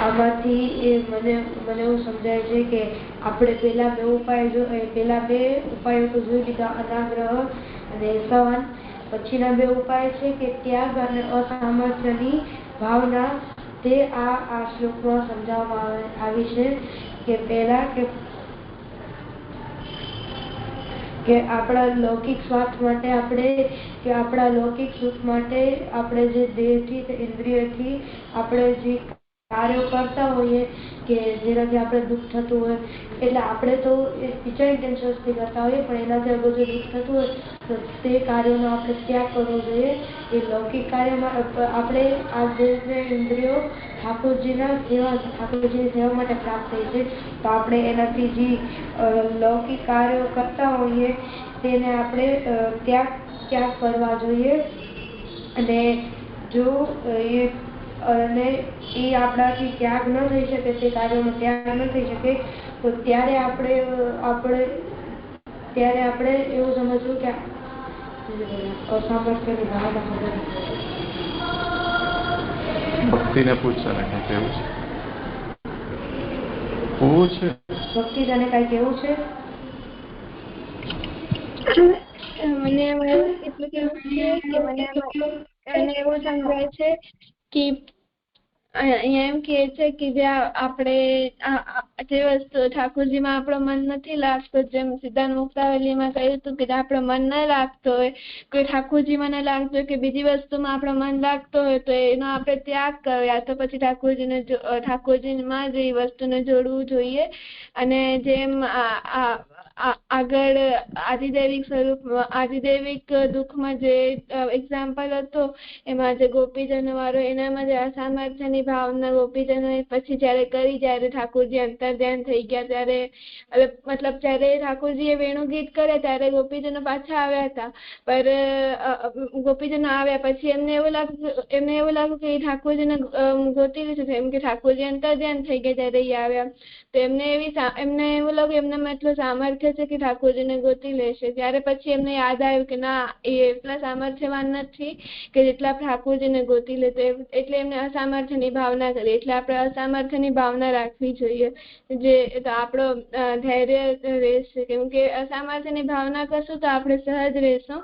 આમાંથી મને એવું સમજાય છે કે આપણે પેલા બે ઉપાયો તો જોઈ લીધા, અનાગ્રહ અને સહન. પછીના બે ઉપાય છે કે ત્યાગ અને અસામર્થ્યની ભાવના. તે આ શ્લોકમાં સમજાવવામાં આવી છે કે પહેલા કે આપણા લૌકિક સ્વાર્થ માટે આપણા લૌકિક સુખ માટે આપણે જે દેહથી કે ઇન્દ્રિયથી આપણે જે કાર્યો કરતા હોઈએ કે જેનાથી આપણે દુઃખ થતું હોય, એટલે આપણે તો બીજા ઇન્ટેન્શન્સથી કરતા હોઈએ, પણ એનાથી બધું દુઃખ થતું હોય તો તે કાર્યોનો આપણે ત્યાગ કરવો જોઈએ. એ લૌકિક કાર્યમાં આપણે આ જે ઇન્દ્રિયો ઠાકોરજીની સેવા માટે પ્રાપ્ત થઈ છે, તો આપણે એનાથી જે લૌકિક કાર્યો કરતા હોઈએ તેને આપણે ત્યાગ કરવા જોઈએ. અને જો એ અને એ આપણાથી ત્યાગ ન થઈ શકે, તે કાર્યોનો ત્યાગ ન થઈ શકે, તો ત્યારે આપણે એવું સમજવું કે અસામર્થ્યની ભાવના ખબર. ભક્તિને પૂછશે ને કંઈક એવું છે, પૂછ. ભક્તિ તને કંઈક એવું છે? મને એટલું કેવું છે કે મને એવું સમજાય છે કે અહીંયા એમ કે છે કે જે આપણે જે વસ્તુ ઠાકોરજીમાં આપણો મન નથી લાગતો, જેમ સિદ્ધાંત મુક્તાવલીમાં કહ્યું હતું કે આપણો મન ન લાગતો હોય, કોઈ ઠાકોરજીમાં ન લાગતો હોય કે બીજી વસ્તુમાં આપણો મન લાગતો હોય, તો એનો આપણે ત્યાગ કર્યો, યા તો પછી ઠાકોરજીમાં જ એ વસ્તુને જોડવું જોઈએ. અને જેમ આગળ આદિદૈવિક દુઃખમાં જે એક્ઝામ્પલ હતો, એમાં જે ગોપીજનો વાળો, એનામાં જે અસામર્થ્યની ભાવના ગોપીજનો પછી જ્યારે ઠાકોરજી અંતર્ધ્યાન થઈ ગયા ત્યારે, મતલબ જ્યારે ઠાકોરજીએ વેણુગીત કરે ત્યારે ગોપીજનો પાછા આવ્યા હતા, પર ગોપીજનો આવ્યા પછી એમને એવું લાગ્યું કે ઠાકોરજીને ગોતી લીધું, એમ કે ઠાકોરજી અંતર્ધ્યાન થઈ ગયા ત્યારે એ આવ્યા, તો એમને એવું લાગ્યું એમનામાં એટલું સામર્થ્ય છે કે ઠાકોરજીને ગોતી લેશે. ત્યારે પછી એમને યાદ આવ્યું કે ના, એ એટલા સામર્થ્યવાન નથી કે જેટલા ઠાકોરજીને ગોતી લે, એટલે એમને અસામર્થ્યની ભાવના કરી. એટલે આપણે અસામર્થ્યની ભાવના રાખવી જોઈએ, જે આપણો ધૈર્ય રહેશે, કેમ કે અસામર્થ્યની ભાવના કરશું તો આપણે સહજ રહેશું,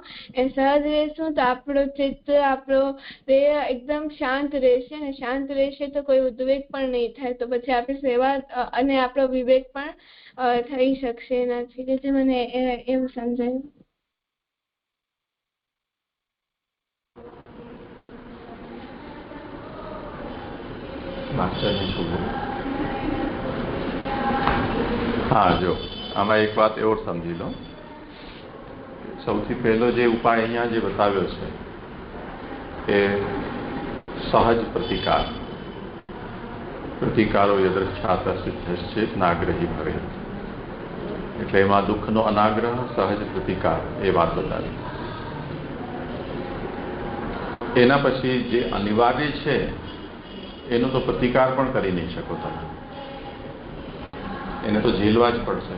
તો આપણું ચિત્ત, આપણો દેહ એકદમ શાંત રહેશે, અને શાંત રહેશે તો કોઈ ઉદ્વેગ પણ નહીં થાય, તો પછી આપણી સેવા અને આપણો વિવેક પણ થઈ શકશે નથી. તેથી મને એવું સમજાયું. હા, જો આમાં એક વાત એવો સમજી લો, સૌથી પહેલો જે ઉપાય અહીંયા જે બતાવ્યો છે એ સહજ પ્રતિકારો યદૃચ્છાત સિદ્ધશ્ચેત નાગ્રહી ભરે, એટલે એમાં દુઃખનો અનાગ્રહ, સહજ પ્રતિકાર, એ વાત બતાવી. એના પછી જે અનિવાર્ય છે એનો તો પ્રતિકાર પણ કરી નહીં શકો તમે, એને તો ઝીલવા જ પડશે.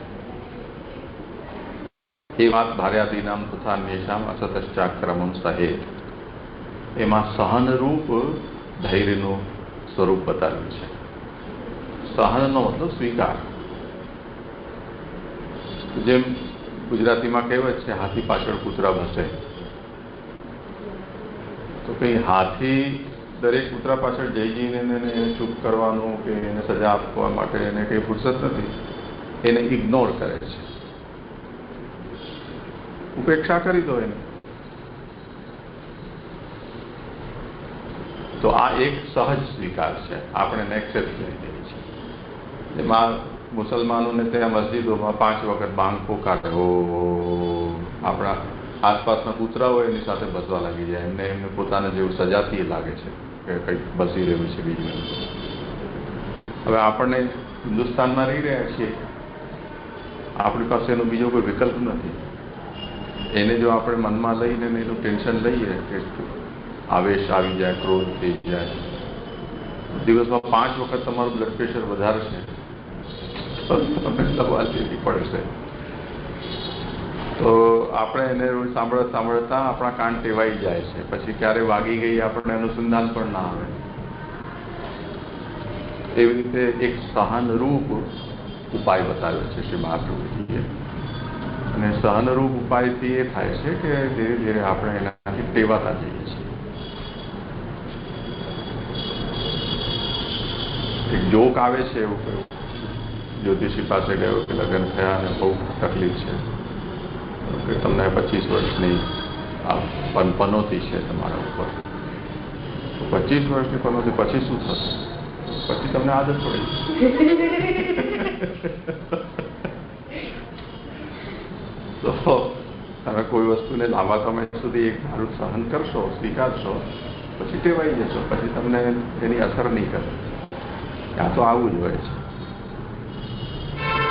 એ વાત ભાર્યાદીનામ તથા અન્યેષામ અસતશ્ચાક્રમમ સહેત, એમાં સહનરૂપ ધૈર્યનું સ્વરૂપ બતાવ્યું છે. સહનનો મતલબ સ્વીકાર. જેમ ગુજરાતીમાં કહેવત છે, હાથી પાછળ કૂતરા ભસે, તો કઈ હાથી દરેક કૂતરા પાછળ જઈને એને ચૂપ કરવાનું કે એને સજા આપવા માટે એને કંઈ ફુરસત નથી, એને ઇગ્નોર કરે છે, ઉપેક્ષા કરી દો એને. તો આ એક સહજ સ્વીકાર છે, આપણે એક્સેપ્ટ કરી દઈએ છીએ. એમાં મુસલમાનોને ત્યાં મસ્જિદોમાં 5 વખત બાંગ પોકારે, હો, આપણા આસપાસના કૂતરાઓ એની સાથે બસવા લાગી જાય, એમને પોતાને જેવું સજાથી લાગે છે કે કંઈક બસી રહ્યું છે બીજું. હવે આપણને હિન્દુસ્તાનમાં રહી રહ્યા છીએ, આપણી પાસે એનો બીજો કોઈ વિકલ્પ નથી. એને જો આપણે મનમાં લઈને એનું ટેન્શન લઈએ કે આવેશ આવી જાય, ક્રોધ થઈ જાય, દિવસમાં 5 વખત તમારું બ્લડ પ્રેશર વધારે છે, તમે દવા લેવી પડશે. તો આપણે એને સાંભળતા આપણા કાન ટેવાઈ જાય છે, પછી ક્યારે વાગી ગઈ આપણને અનુસંધાન પણ ના આવે. એવી રીતે એક સહનરૂપ ઉપાય બતાવ્યો છે શ્રી મહાપ્રભુજીએ, અને સહનરૂપ ઉપાયથી એ થાય છે કે ધીરે ધીરે આપણે એનાથી ટેવાતા જઈએ છીએ. એક જોક આવે છે એવું કહ્યું, જ્યોતિષી પાસે ગયો કે લગ્ન થયા અને બહુ તકલીફ છે, કે તમને 25 વર્ષની પનોતી છે તમારા ઉપર, 25 વર્ષની પનોતી પછી શું થશે? પછી તમને આદત પડી. તો તમે કોઈ વસ્તુને લાંબા સમય સુધી એક ધારું સહન કરશો, સ્વીકારશો, પછી ટેવાઈ જશો, પછી તમને એની અસર નહીં કરે. ત્યાં તો આવું જ હોય છે,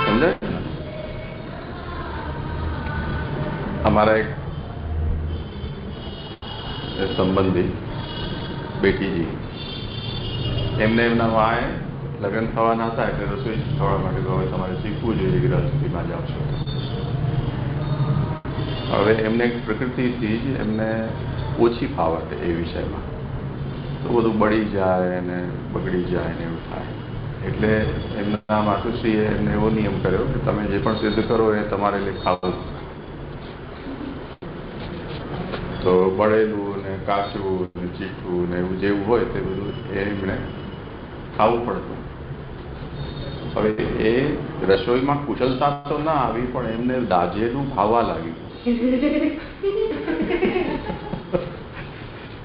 સમજાય? અમારા એક સંબંધી બેટીજી એમને એમના વાએ લગ્ન થવાના હતા એટલે રસોઈ થવા માટે હવે તમારે શીખવું જોઈએ ગૃહસ્થીમાં જાઓ છો. હવે એમને પ્રકૃતિથી જ એમને ઓછી ફાવટ એ વિષયમાં, તો બધું બળી જાય ને બગડી જાય ને એવું થાય. એટલે એમના માતુશ્રીએ એમને એવો નિયમ કર્યો કે તમે જે પણ સિદ્ધ કરો એ તમારે ખાવું. તો બળેલું ને કાચું ને ચીઠું ને એવું જેવું હોય તે બધું એમણે ખાવું પડતું. હવે એ રસોઈમાં કુશળતા તો ના આવી, પણ એમને દાજેલું ખાવા લાગ્યું.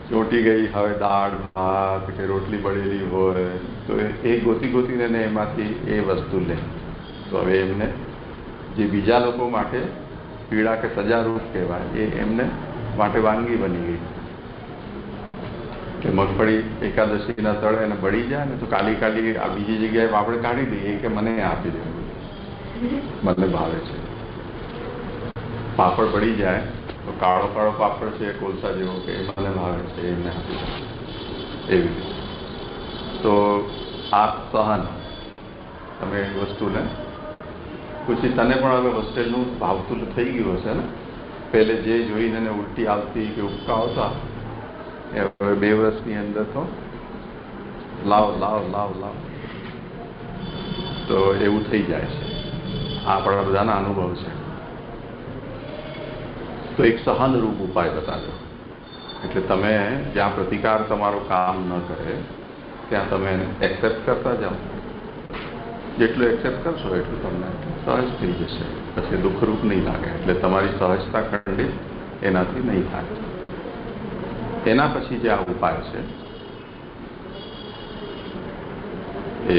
ચોટી ગઈ હવે દાળ ભાત કે રોટલી બળેલી હોય તો એ ગોતી ગોતીને એમાંથી એ વસ્તુ લે. તો હવે એમને જે બીજા લોકો માટે પીડા કે સજારૂપ કહેવાય એ એમને માટે વાનગી બની ગઈ કે મગફળી એકાદશીના તળે અને બળી જાય ને તો કાલી કાલી આ બીજી જગ્યાએ આપણે કાઢી દઈએ કે મને આપી દે, મને ભાવે છે. પાપડ બળી જાય તો કાળો કાળો પાપડ છે કોલસા જેવો કે મને ભાવે છે એમને આપી દે. એવી રીતે તો આ સહન તમે એ વસ્તુને પછી તને પણ હવે હોસ્ટેલનું ભાવતું થઈ ગયું હશે ને. પહેલે જે જોઈને ઉલટી આવતી કે ઉપકા આવતા એ હવે 2 વર્ષની અંદર તો લાવ લાવ લાવ લાવ તો એવું થઈ જાય છે. આ આપણા બધાના અનુભવ છે. તો એક સહનરૂપ ઉપાય બતાવ્યો. એટલે તમે જ્યાં પ્રતિકાર તમારો કામ ન કરે ત્યાં તમે એને એક્સેપ્ટ કરતા જાઓ. જેટલું એક્સેપ્ટ કરશો એટલું તમને સહજ થઈ જશે. પછી દુઃખરૂપ નહીં લાગે. એટલે તમારી સહજતા ખંડિત એનાથી નહીં થાય. એના પછી જે આ ઉપાય છે એ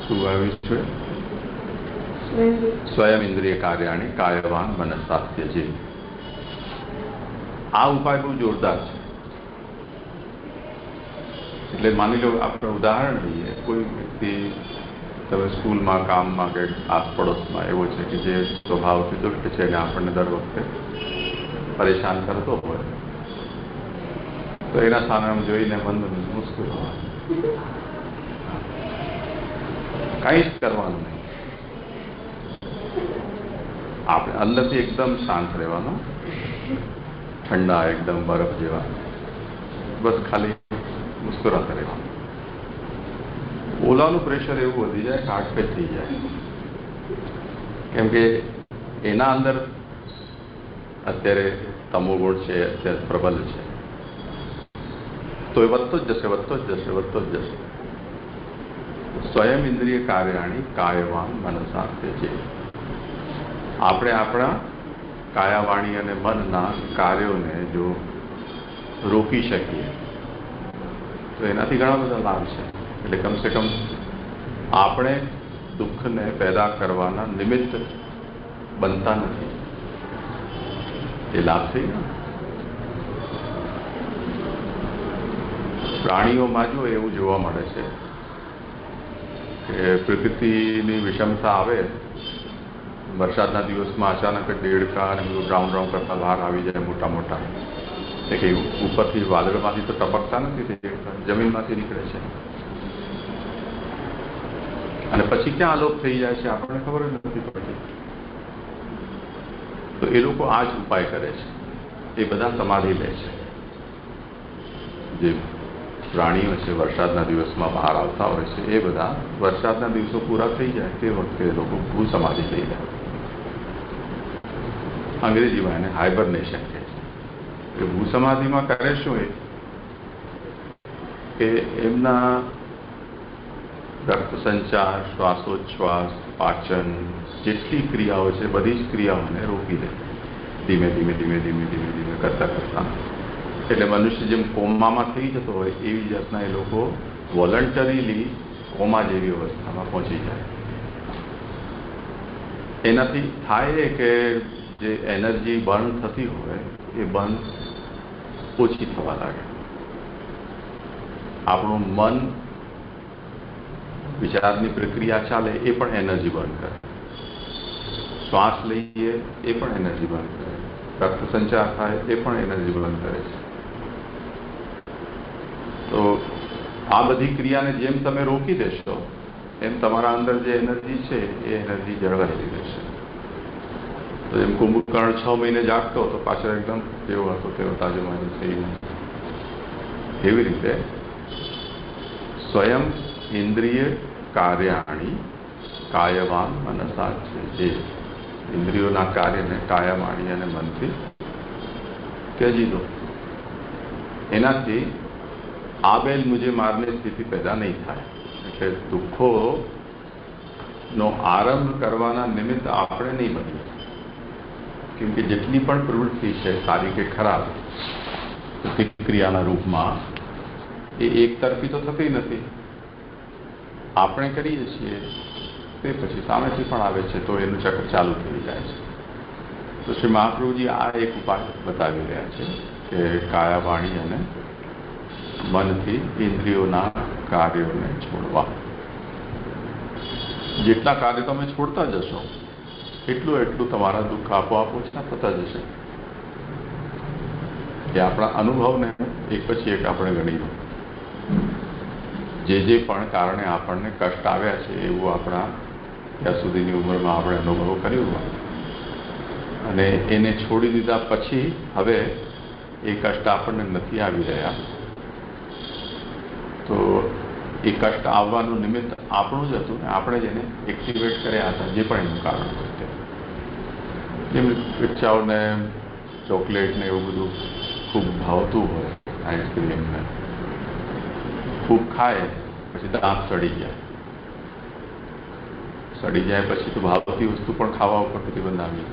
શું આવ્યું છે? સ્વયં ઇન્દ્રિય કાર્યાણી કાયવાન મનસાત્ય જે. આ ઉપાય બહુ જોરદાર છે. એટલે માની લો આપણે ઉદાહરણ લઈએ, કોઈ વ્યક્તિ તમે સ્કૂલમાં કામમાં કે આસપડોશમાં એવો છે કે જે સ્વભાવથી દુષ્ટ છે અને આપણને દર વખતે પરેશાન કરતો હોય તો એના સામે જોઈને મન મુસ્કુરાવા, કંઈ જ કરવાનું નહીં. આપણે અંદરથી એકદમ શાંત રહેવાનું, ઠંડા એકદમ બરફ જેવા, બસ ખાલી મુસ્કુરાતા રહેવાનું. ઓલાનું પ્રેશર એવું વધી જાય કે હાર્ટફેલ થઈ જાય. કેમ કે એના અંદર અત્યારે તમોગુણ છે, અત્યારે પ્રબલ છે. તો એ વધતો જ જશે, વધતો જ જશે, વધતો જ જશે. સ્વયં ઇન્દ્રિય કાર્યાણી કાયવાન મનસાત્ય છે. આપણે આપણા કાયાવાણી અને મનના કાર્યોને જો રોકી શકીએ તો એનાથી ઘણા બધા લાભ છે. એટલે કમસે કમ આપણે દુઃખને પેદા કરવાના નિમિત્ત બનતા નથી. એ લાભ થઈ ને. પ્રાણીઓમાં જો એવું જોવા મળે છે કે પ્રકૃતિની વિષમતા આવે, વરસાદના દિવસમાં અચાનક દેડકા અને બધું રાઉન્ડ રાઉન્ડ કરતા બહાર આવી જાય મોટા મોટા. એ કંઈ ઉપરથી વાદળમાંથી તો ટપકતા નથી, દેડકા જમીનમાંથી નીકળે છે અને પછી ક્યાં આલોપ થઈ જાય છે આપણને ખબર જ નથી પડતી. તો એ લોકો આ જ ઉપાય કરે છે. એ બધા સમાધિ લે છે. જે પ્રાણીઓ છે વરસાદના દિવસમાં બહાર આવતા હોય છે એ બધા વરસાદના દિવસો પૂરા થઈ જાય તે વખતે એ લોકો ભૂ સમાધિ લઈ જાય. અંગ્રેજીમાં એને હાઇબરનેશન કહે છે. એ ભૂ સમાધિમાં કરે શું એ એમના રક્ત સંચાર, શ્વાસોચ્છ્વાસ, પાચન જેટલી ક્રિયાઓ છે બધી જ ક્રિયાઓને રોકી દે ધીમે ધીમે ધીમે ધીમે ધીમે ધીમે કરતા કરતા. એટલે મનુષ્ય જેમ કોમામાં થઈ જતો હોય એવી જાતના એ લોકો વોલન્ટરીલી કોમા જેવી અવસ્થામાં પહોંચી જાય. એનાથી થાય કે જે એનર્જી બર્ન થતી હોય એ બર્ન ઓછી થવા લાગે. આપણું મન વિચારની પ્રક્રિયા ચાલે એ પણ એનર્જી બર્ન કરે. શ્વાસ લઈએ એ પણ એનર્જી બર્ન કરે. રક્ત સંચાર થાય એ પણ એનર્જી બર્ન કરે છે. તો આ બધી ક્રિયાને જેમ તમે રોકી દેશો એમ તમારા અંદર જે એનર્જી છે એ એનર્જી જળવાયેલી રહેશે. તો એમ કુંભકર્ણ 6 મહિને જાગતો તો પાછળ એકદમ કેવો હતો તેવો તાજેમાજી થઈ ગયો. એવી રીતે સ્વયં ઇન્દ્રિય કાર્યાણી કાયવાન મનસા છે. જે ઇન્દ્રિયોના કાર્યને કાયાવાણી અને મનથી ત્યજી દો. એનાથી આબેલ મુજે મારની સ્થિતિ પેદા નહીં થાય. એટલે દુઃખોનો આરંભ કરવાના નિમિત્ત આપણે નહીં બનીએ. કેમ કે જેટલી પણ પ્રવૃત્તિ છે સારી કે ખરાબ પ્રતિક્રિયાના રૂપમાં એ એક તરફી તો થતી નથી. આપણે કરીએ છીએ તે પછી સામેથી પણ આવે છે તો એનું ચક્ર ચાલુ થઈ જાય છે. તો શ્રી મહાપ્રભુજી આ એક ઉપાય બતાવી રહ્યા છે કે કાયા વાણી અને મનથી ઇન્દ્રિયોના કાર્યોને છોડવા. જેટલા કાર્ય તમે છોડતા જશો એટલું તમારા દુઃખ આપોઆપ ઓછા થતા જશે. એ આપણા અનુભવને એક પછી એક આપણે ગણીએ. જે પણ કારણે આપણને કષ્ટ આવ્યા છે એવું આપણા ત્યાં સુધીની ઉંમરમાં આપણે અનુભવ કર્યું અને એને છોડી દીધા પછી હવે એ કષ્ટ આપણને નથી આવી રહ્યા. તો એ કષ્ટ આવવાનું નિમિત્ત આપણું જ હતું ને આપણે જ એને એક્ટિવેટ કર્યા હતા. જે પણ એનું કારણ હોય તે જેમ ઈચ્છાઓને ચોકલેટને એવું બધું ખૂબ ભાવતું હોય, આઈસ્ક્રીમને ખૂબ ખાય પછી દાંત સડી જાય પછી તો ભાવતી વસ્તુ પણ ખાવા ઉપર પ્રતિબંધ આવી.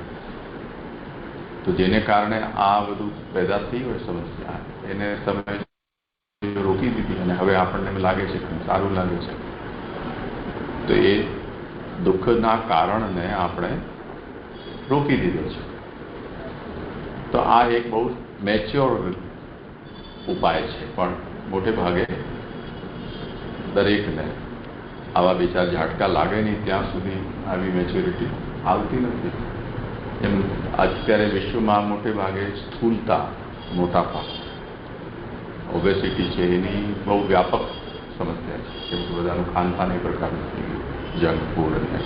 તો જેને કારણે આ બધું પેદા થઈ હોય સમસ્યા એને તમે રોકી દીધી અને હવે આપણને એમ લાગે છે કે સારું લાગે છે તો એ દુઃખના કારણને આપણે રોકી દીધો છે. તો આ એક બહુ મેચ્યોર ઉપાય છે. પણ મોટે ભાગે દરેકને આવા બે ચાર ઝાટકા લાગે નહીં ત્યાં સુધી આવી મેચ્યોરિટી આવતી નથી. એમ અત્યારે વિશ્વમાં મોટે ભાગે સ્થૂલતા, મોટાપા, ઓબેસિટી છે એની બહુ વ્યાપક સમસ્યા છે. કેમ કે બધાનું ખાનપાન એ પ્રકારનું થઈ ગયું, જંક ફૂડ અને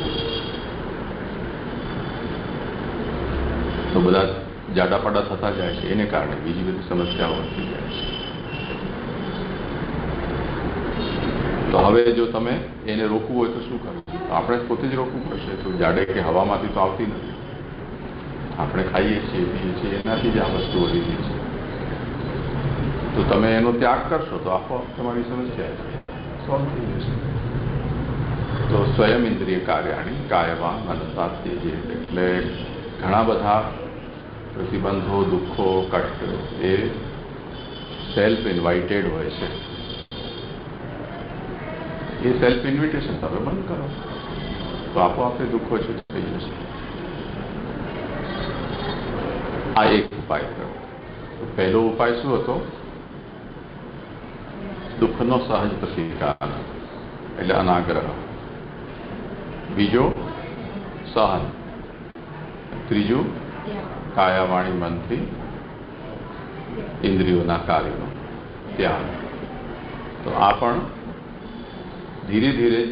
તો બધા જાડાપાડા થતા જાય છે. એને કારણે બીજી બધી સમસ્યાઓ વધતી જાય છે. તો હવે જો તમે એને રોકવું હોય તો શું કરવું? આપણે પોતે જ રોકવું પડશે. તો જાડે કે હવામાંથી તો આવતી નથી. આપણે ખાઈએ છીએ, પીએ છીએ, એનાથી જ આ વસ્તુ વધી ગઈ છે. તો તમે એનો ત્યાગ કરશો તો આપોઆપ તમારી સમસ્યા સોલ્વ થઈ જશે. તો સ્વયં ઇન્દ્રિય કાર્યાણી કાયવા મનસા ત્યજેત. એટલે ઘણા બધા પ્રતિબંધો, દુઃખો, કષ્ટ એ સેલ્ફ ઇન્વાઇટેડ હોય છે. એ સેલ્ફ ઇન્વિટેશન તમે બંધ કરો તો આપોઆપ એ દુઃખો ઓછું થઈ જશે. આ એક ઉપાય કરો. પહેલો ઉપાય શું હતો? દુઃખનો સહજ પ્રતિકાર એટલે અનાગ્રહ. બીજો સહન. ત્રીજું કાયાવાણી મનથી ઇન્દ્રિયોના કાર્યનો ત્યાગ. તો આ પણ ધીરે ધીરે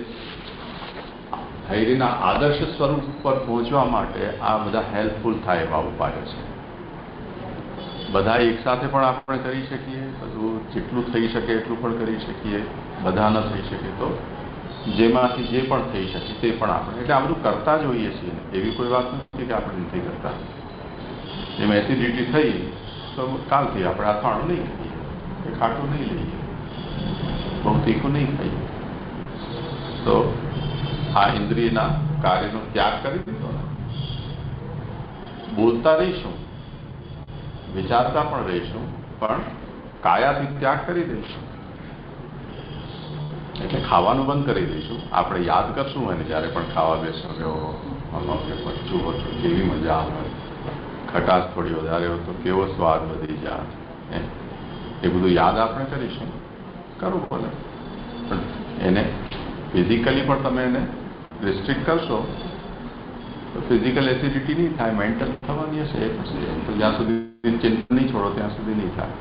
ધૈર્યના આદર્શ સ્વરૂપ પર પહોંચવા માટે આ બધા હેલ્પફુલ થાય એવા ઉપાયો છે. બધા એકસાથે પણ આપણે કરી શકીએ, બધું જેટલું થઈ શકે એટલું પણ કરી શકીએ. બધા ન થઈ શકે તો જેમાંથી જે પણ થઈ શકે તે પણ આપણે એટલે આ બધું કરતા જ હોઈએ છીએ. એવી કોઈ વાત નથી કે આપણે નથી કરતા. જેમ એસિડિટી થઈ તો કાલથી આપણે અથાણું નહીં ખાઈએ કે ખાટું નહીં લઈએ, બહુ તીખું નહીં ખાઈએ. તો આ ઇન્દ્રિયના કાર્યનો ત્યાગ કરી દીધો. બોલતા રહીશું, વિચારતા પણ રહીશું, પણ કાયાથી ત્યાગ કરી દઈશું. એટલે ખાવાનું બંધ કરી દઈશું. આપણે યાદ કરશું એને જ્યારે પણ ખાવા બેસો કે બચ્ચું હતું, કેવી મજા આવે, ખટાશ થોડી વધારે હોય તો કેવો સ્વાદ વધી જાય, એ બધું યાદ આપણે કરીશું. કરવું પડે પણ એને ફિઝિકલી પણ તમે એને રિસ્ટ્રિક્ટ કરશો તો ફિઝિકલ એસિડિટી નહીં થાય, મેન્ટલ થવાની હશે. તો જ્યાં સુધી ચિંતન નહીં છોડો ત્યાં સુધી નહીં થાય.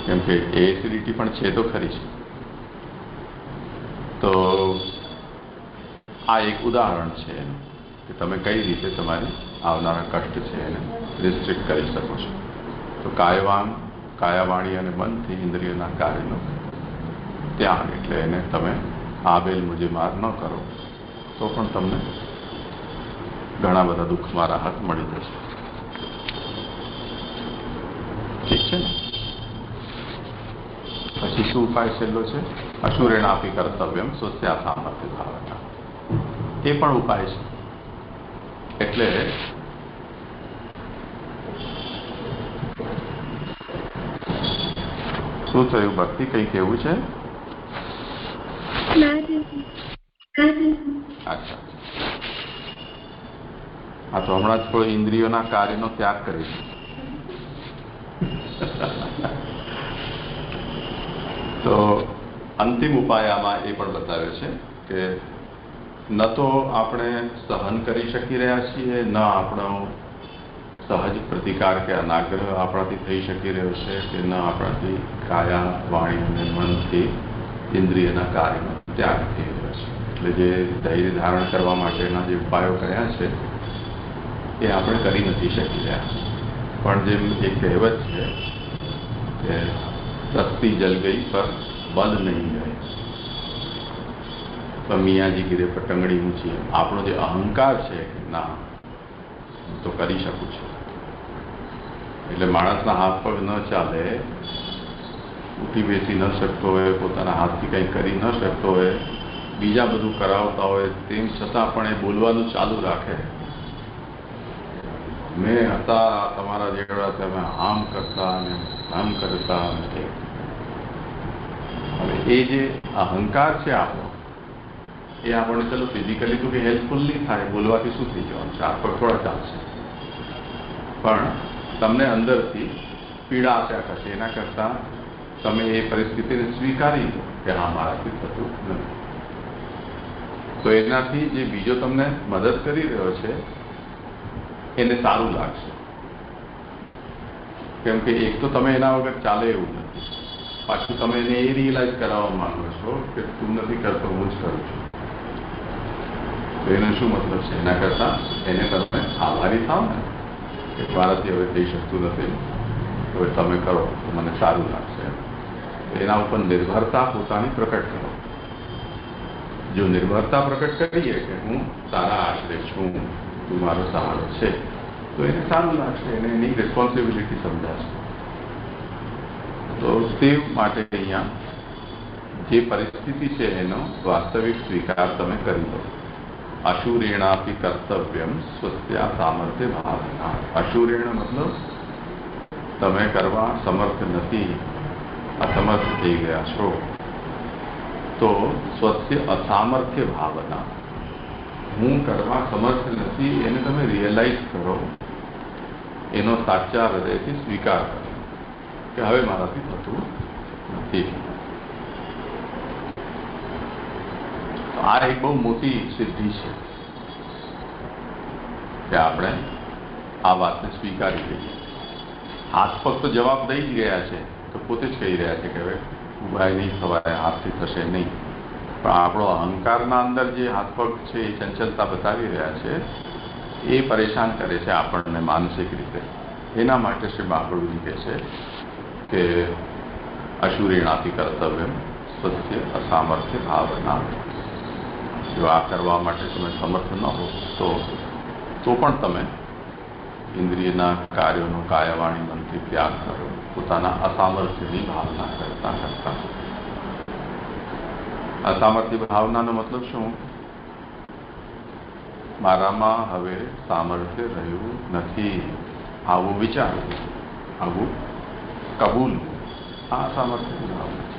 કેમ કે એસિડિટી પણ છે તો ખરી છે. તો આ એક ઉદાહરણ છે કે તમે કઈ રીતે તમારી આવનારા કષ્ટ છે એને રિસ્ટ્રિક્ટ કરી શકો છો. તો કાયાવાણી અને મનથી ઇન્દ્રિયોના કાર્યનો ત્યાગ, એટલે એને તમે આબેલ મુજે માર ન કરો તો પણ તમને ઘણા બધા દુઃખમાં રાહત મળી જશે. ઠીક છે ને? પછી શું ઉપાય છેલ્લો છે? અશુરેણાપી કર્તવ્યમ સ્વસ્યા સામર્થ્ય ભાવના. એ પણ ઉપાય છે. એટલે શું થયું ભક્તિ, કંઈ કેવું છે? અચ્છા, હા, તો હમણાં જ કોઈ ઇન્દ્રિયોના કાર્યનો ત્યાગ કરીશું. તો અંતિમ ઉપાય આમાં એ પણ બતાવ્યો છે કે ન તો આપણે સહન કરી શકી રહ્યા છીએ, ન આપણો સહજ પ્રતિકાર કે અનાગ્રહ આપણાથી થઈ શકી રહ્યો છે, કે ન આપણાથી કાયા વાણી અને મનથી ઇન્દ્રિયના કાર્યનો ત્યાગ થઈ રહ્યો છે. એટલે જે ધૈર્ય ધારણ કરવા માટેના જે ઉપાયો કયા છે એ આપણે કરી નથી શકી રહ્યા. પણ જેમ એક કહેવત છે કે તસ્તી જલ ગઈ પર બલ નહીં ગઈ, તો મિયાજી ગીરે પર ટંગડી ઊંચી. આપણો જે અહંકાર છે કે ના હું તો કરી શકું છું, એટલે માણસના હાથ પગ ન ચાલે, ઉઠી બેસી ન શકતો હોય, પોતાના હાથથી કંઈ કરી ન શકતો હોય, બીજા બધું કરાવતા હોય, તેમ છતાં પણ એ બોલવાનું ચાલુ રાખે, મેં હતા તમારા જેવડા, તમે આમ કરતા અને આમ કરતા. હવે એ જે અહંકાર છે આપણો, એ આપણને ચલો ફિઝિકલી તો કે હેલ્પફુલ નહીં થાય, બોલવાથી શું થઈ જવાનું છે, હાથ પગ થોડા ચાલશે, પણ તમને અંદરથી પીડા આપ્યા કરશે. એના કરતાં તમે એ પરિસ્થિતિને સ્વીકારી લો કે હા મારાથી થતું નથી. તો એનાથી જે બીજો તમને મદદ કરી રહ્યો છે એને સારું લાગશે. કેમ કે એક તો તમે એના વગર ચાલે એવું નથી, પાછું તમે એને એ રિયલાઇઝ કરાવવા માંગો છો કે તું નથી કરતો, હું જ કરું છું. તો એનો શું મતલબ છે? એના કરતાં એને તમે આભારી થાવ ને કે મારાથી હવે થઈ શકતું નથી, હવે તમે કરો તો મને સારું લાગશે. તો એના ઉપર નિર્ભરતા પોતાની પ્રકટ કરો. જો નિર્ભરતા પ્રકટ કરીએ કે હું તારા આશરે છું, તું મારો સહારો છે, તો એને સારું લાગશે, એને એની રિસ્પોન્સિબિલિટી સમજાશે. તો તે માટે અહીંયા જે પરિસ્થિતિ છે એનો વાસ્તવિક સ્વીકાર તમે કરી દો. અશુરેણાપી કર્તવ્યમ સ્વસ્યા સામર્થ્ય ભાવના. અશુરેણ મતલબ તમે કરવા સમર્થ નથી, અસમર્થ થઈ ગયા છો, તો સ્વસ્ય અસામર્થ્ય ભાવના, હું કરવા સમર્થ નથી એને તમે રિયલાઇઝ કરો, એનો સાચા હૃદયથી સ્વીકાર કરો કે હવે મારાથી થતું નથી. આ એક બહુ મોટી સિદ્ધિ છે કે આપણે આ વાતને સ્વીકારી લઈએ. હાથ પગ તો જવાબ દઈ જ ગયા છે, તો પોતે જ કહી રહ્યા છે કે હવે ઉભા નહીં થવાય, હાથથી થશે નહીં. પણ આપણો અહંકારના અંદર જે હાથ પગ છે એ ચંચલતા બતાવી રહ્યા છે, એ પરેશાન કરે છે આપણને માનસિક રીતે. એના માટે શ્રી મહાપ્રભુજી કહે છે કે અશુરેણાપી કર્તવ્યમ સ્વસ્ય અસામર્થ્ય ભાવના. જો આ કરવા માટે તમે સમર્થ ન હો તો પણ તમે ઇન્દ્રિયના કાર્યોનો કાયાવાણી મનથી ત્યાગ કરો, પોતાના અસામર્થ્યની ભાવના કરતા કરતા. અસામર્થ્ય ભાવનાનો મતલબ શું? મારામાં હવે સામર્થ્ય રહ્યું નથી, આવું વિચારવું, આવું કબૂલ. આ અસામર્થ્યની ભાવના છે.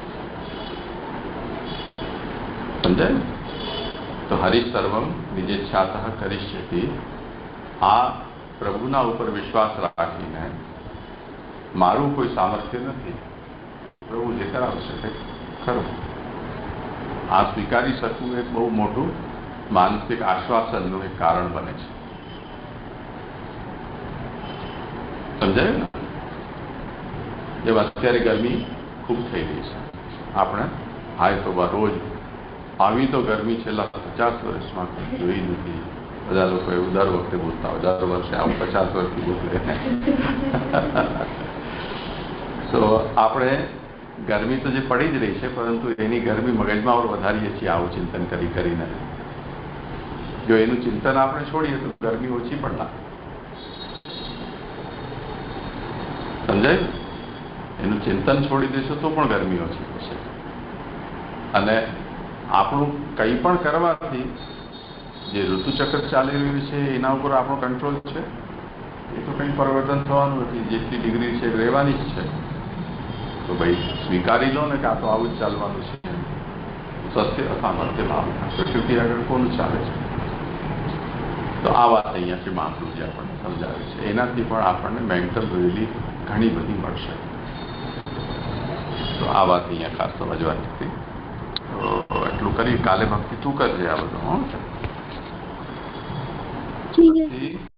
સમજાય ને? તો હરિસર્વમ નિજેચ્છાતઃ કરિષ્યતિ. આ પ્રભુના ઉપર વિશ્વાસ રાખીને મારું કોઈ સામર્થ્ય નથી, પ્રભુ જે કરાવશે તે ખરું, આ સ્વીકારી શકવું એક બહુ મોટું માનસિક આશ્વાસનનું એક કારણ બને છે. સમજાયું ને? જેમ અત્યારે ગરમી ખૂબ થઈ રહી છે. આપણે હાય તો રોજ આવી તો ગરમી છેલ્લા 50 વર્ષમાં જોઈ નથી. બધા લોકો એવું દર વખતે બોલતા હોય, દર વર્ષે આવું 50 વર્ષથી બોલે. તો આપણે ગરમી તો જે પડી જ રહી છે, પરંતુ એની ગરમી મગજમાં વધારીએ છીએ આવું ચિંતન કરીને. જો એનું ચિંતન આપણે છોડીએ તો ગરમી ઓછી પણ લાગે. સમજાયું? એનું ચિંતન છોડી દેશો તો પણ ગરમી ઓછી થશે. અને આપણું કંઈ પણ કરવાથી જે ઋતુચક્ર ચાલી રહ્યું છે એના ઉપર આપણો કંટ્રોલ છે. એ તો કંઈ પરિવર્તન થવાનું નથી. જેટલી ડિગ્રી છે રહેવાની જ છે. તો ભાઈ સ્વીકારી લો ને કે આ તો આવું જ ચાલવાનું છે. સત્ય અસામર્થ્ય ભાવ પ્રકૃતિ આગળ કોનું ચાલે છે. તો આ વાત અહીંયા શ્રી મહાપ્રભુજી આપણને સમજાવે છે. એનાથી પણ આપણને મેન્ટલ રિલીફ ઘણી બધી મળશે. તો આ વાત અહીંયા ખાસ સમજવાની હતી. તો એટલું કરી. કાલે ભક્તિ તું કરજે આ બધું. ઠીક છે.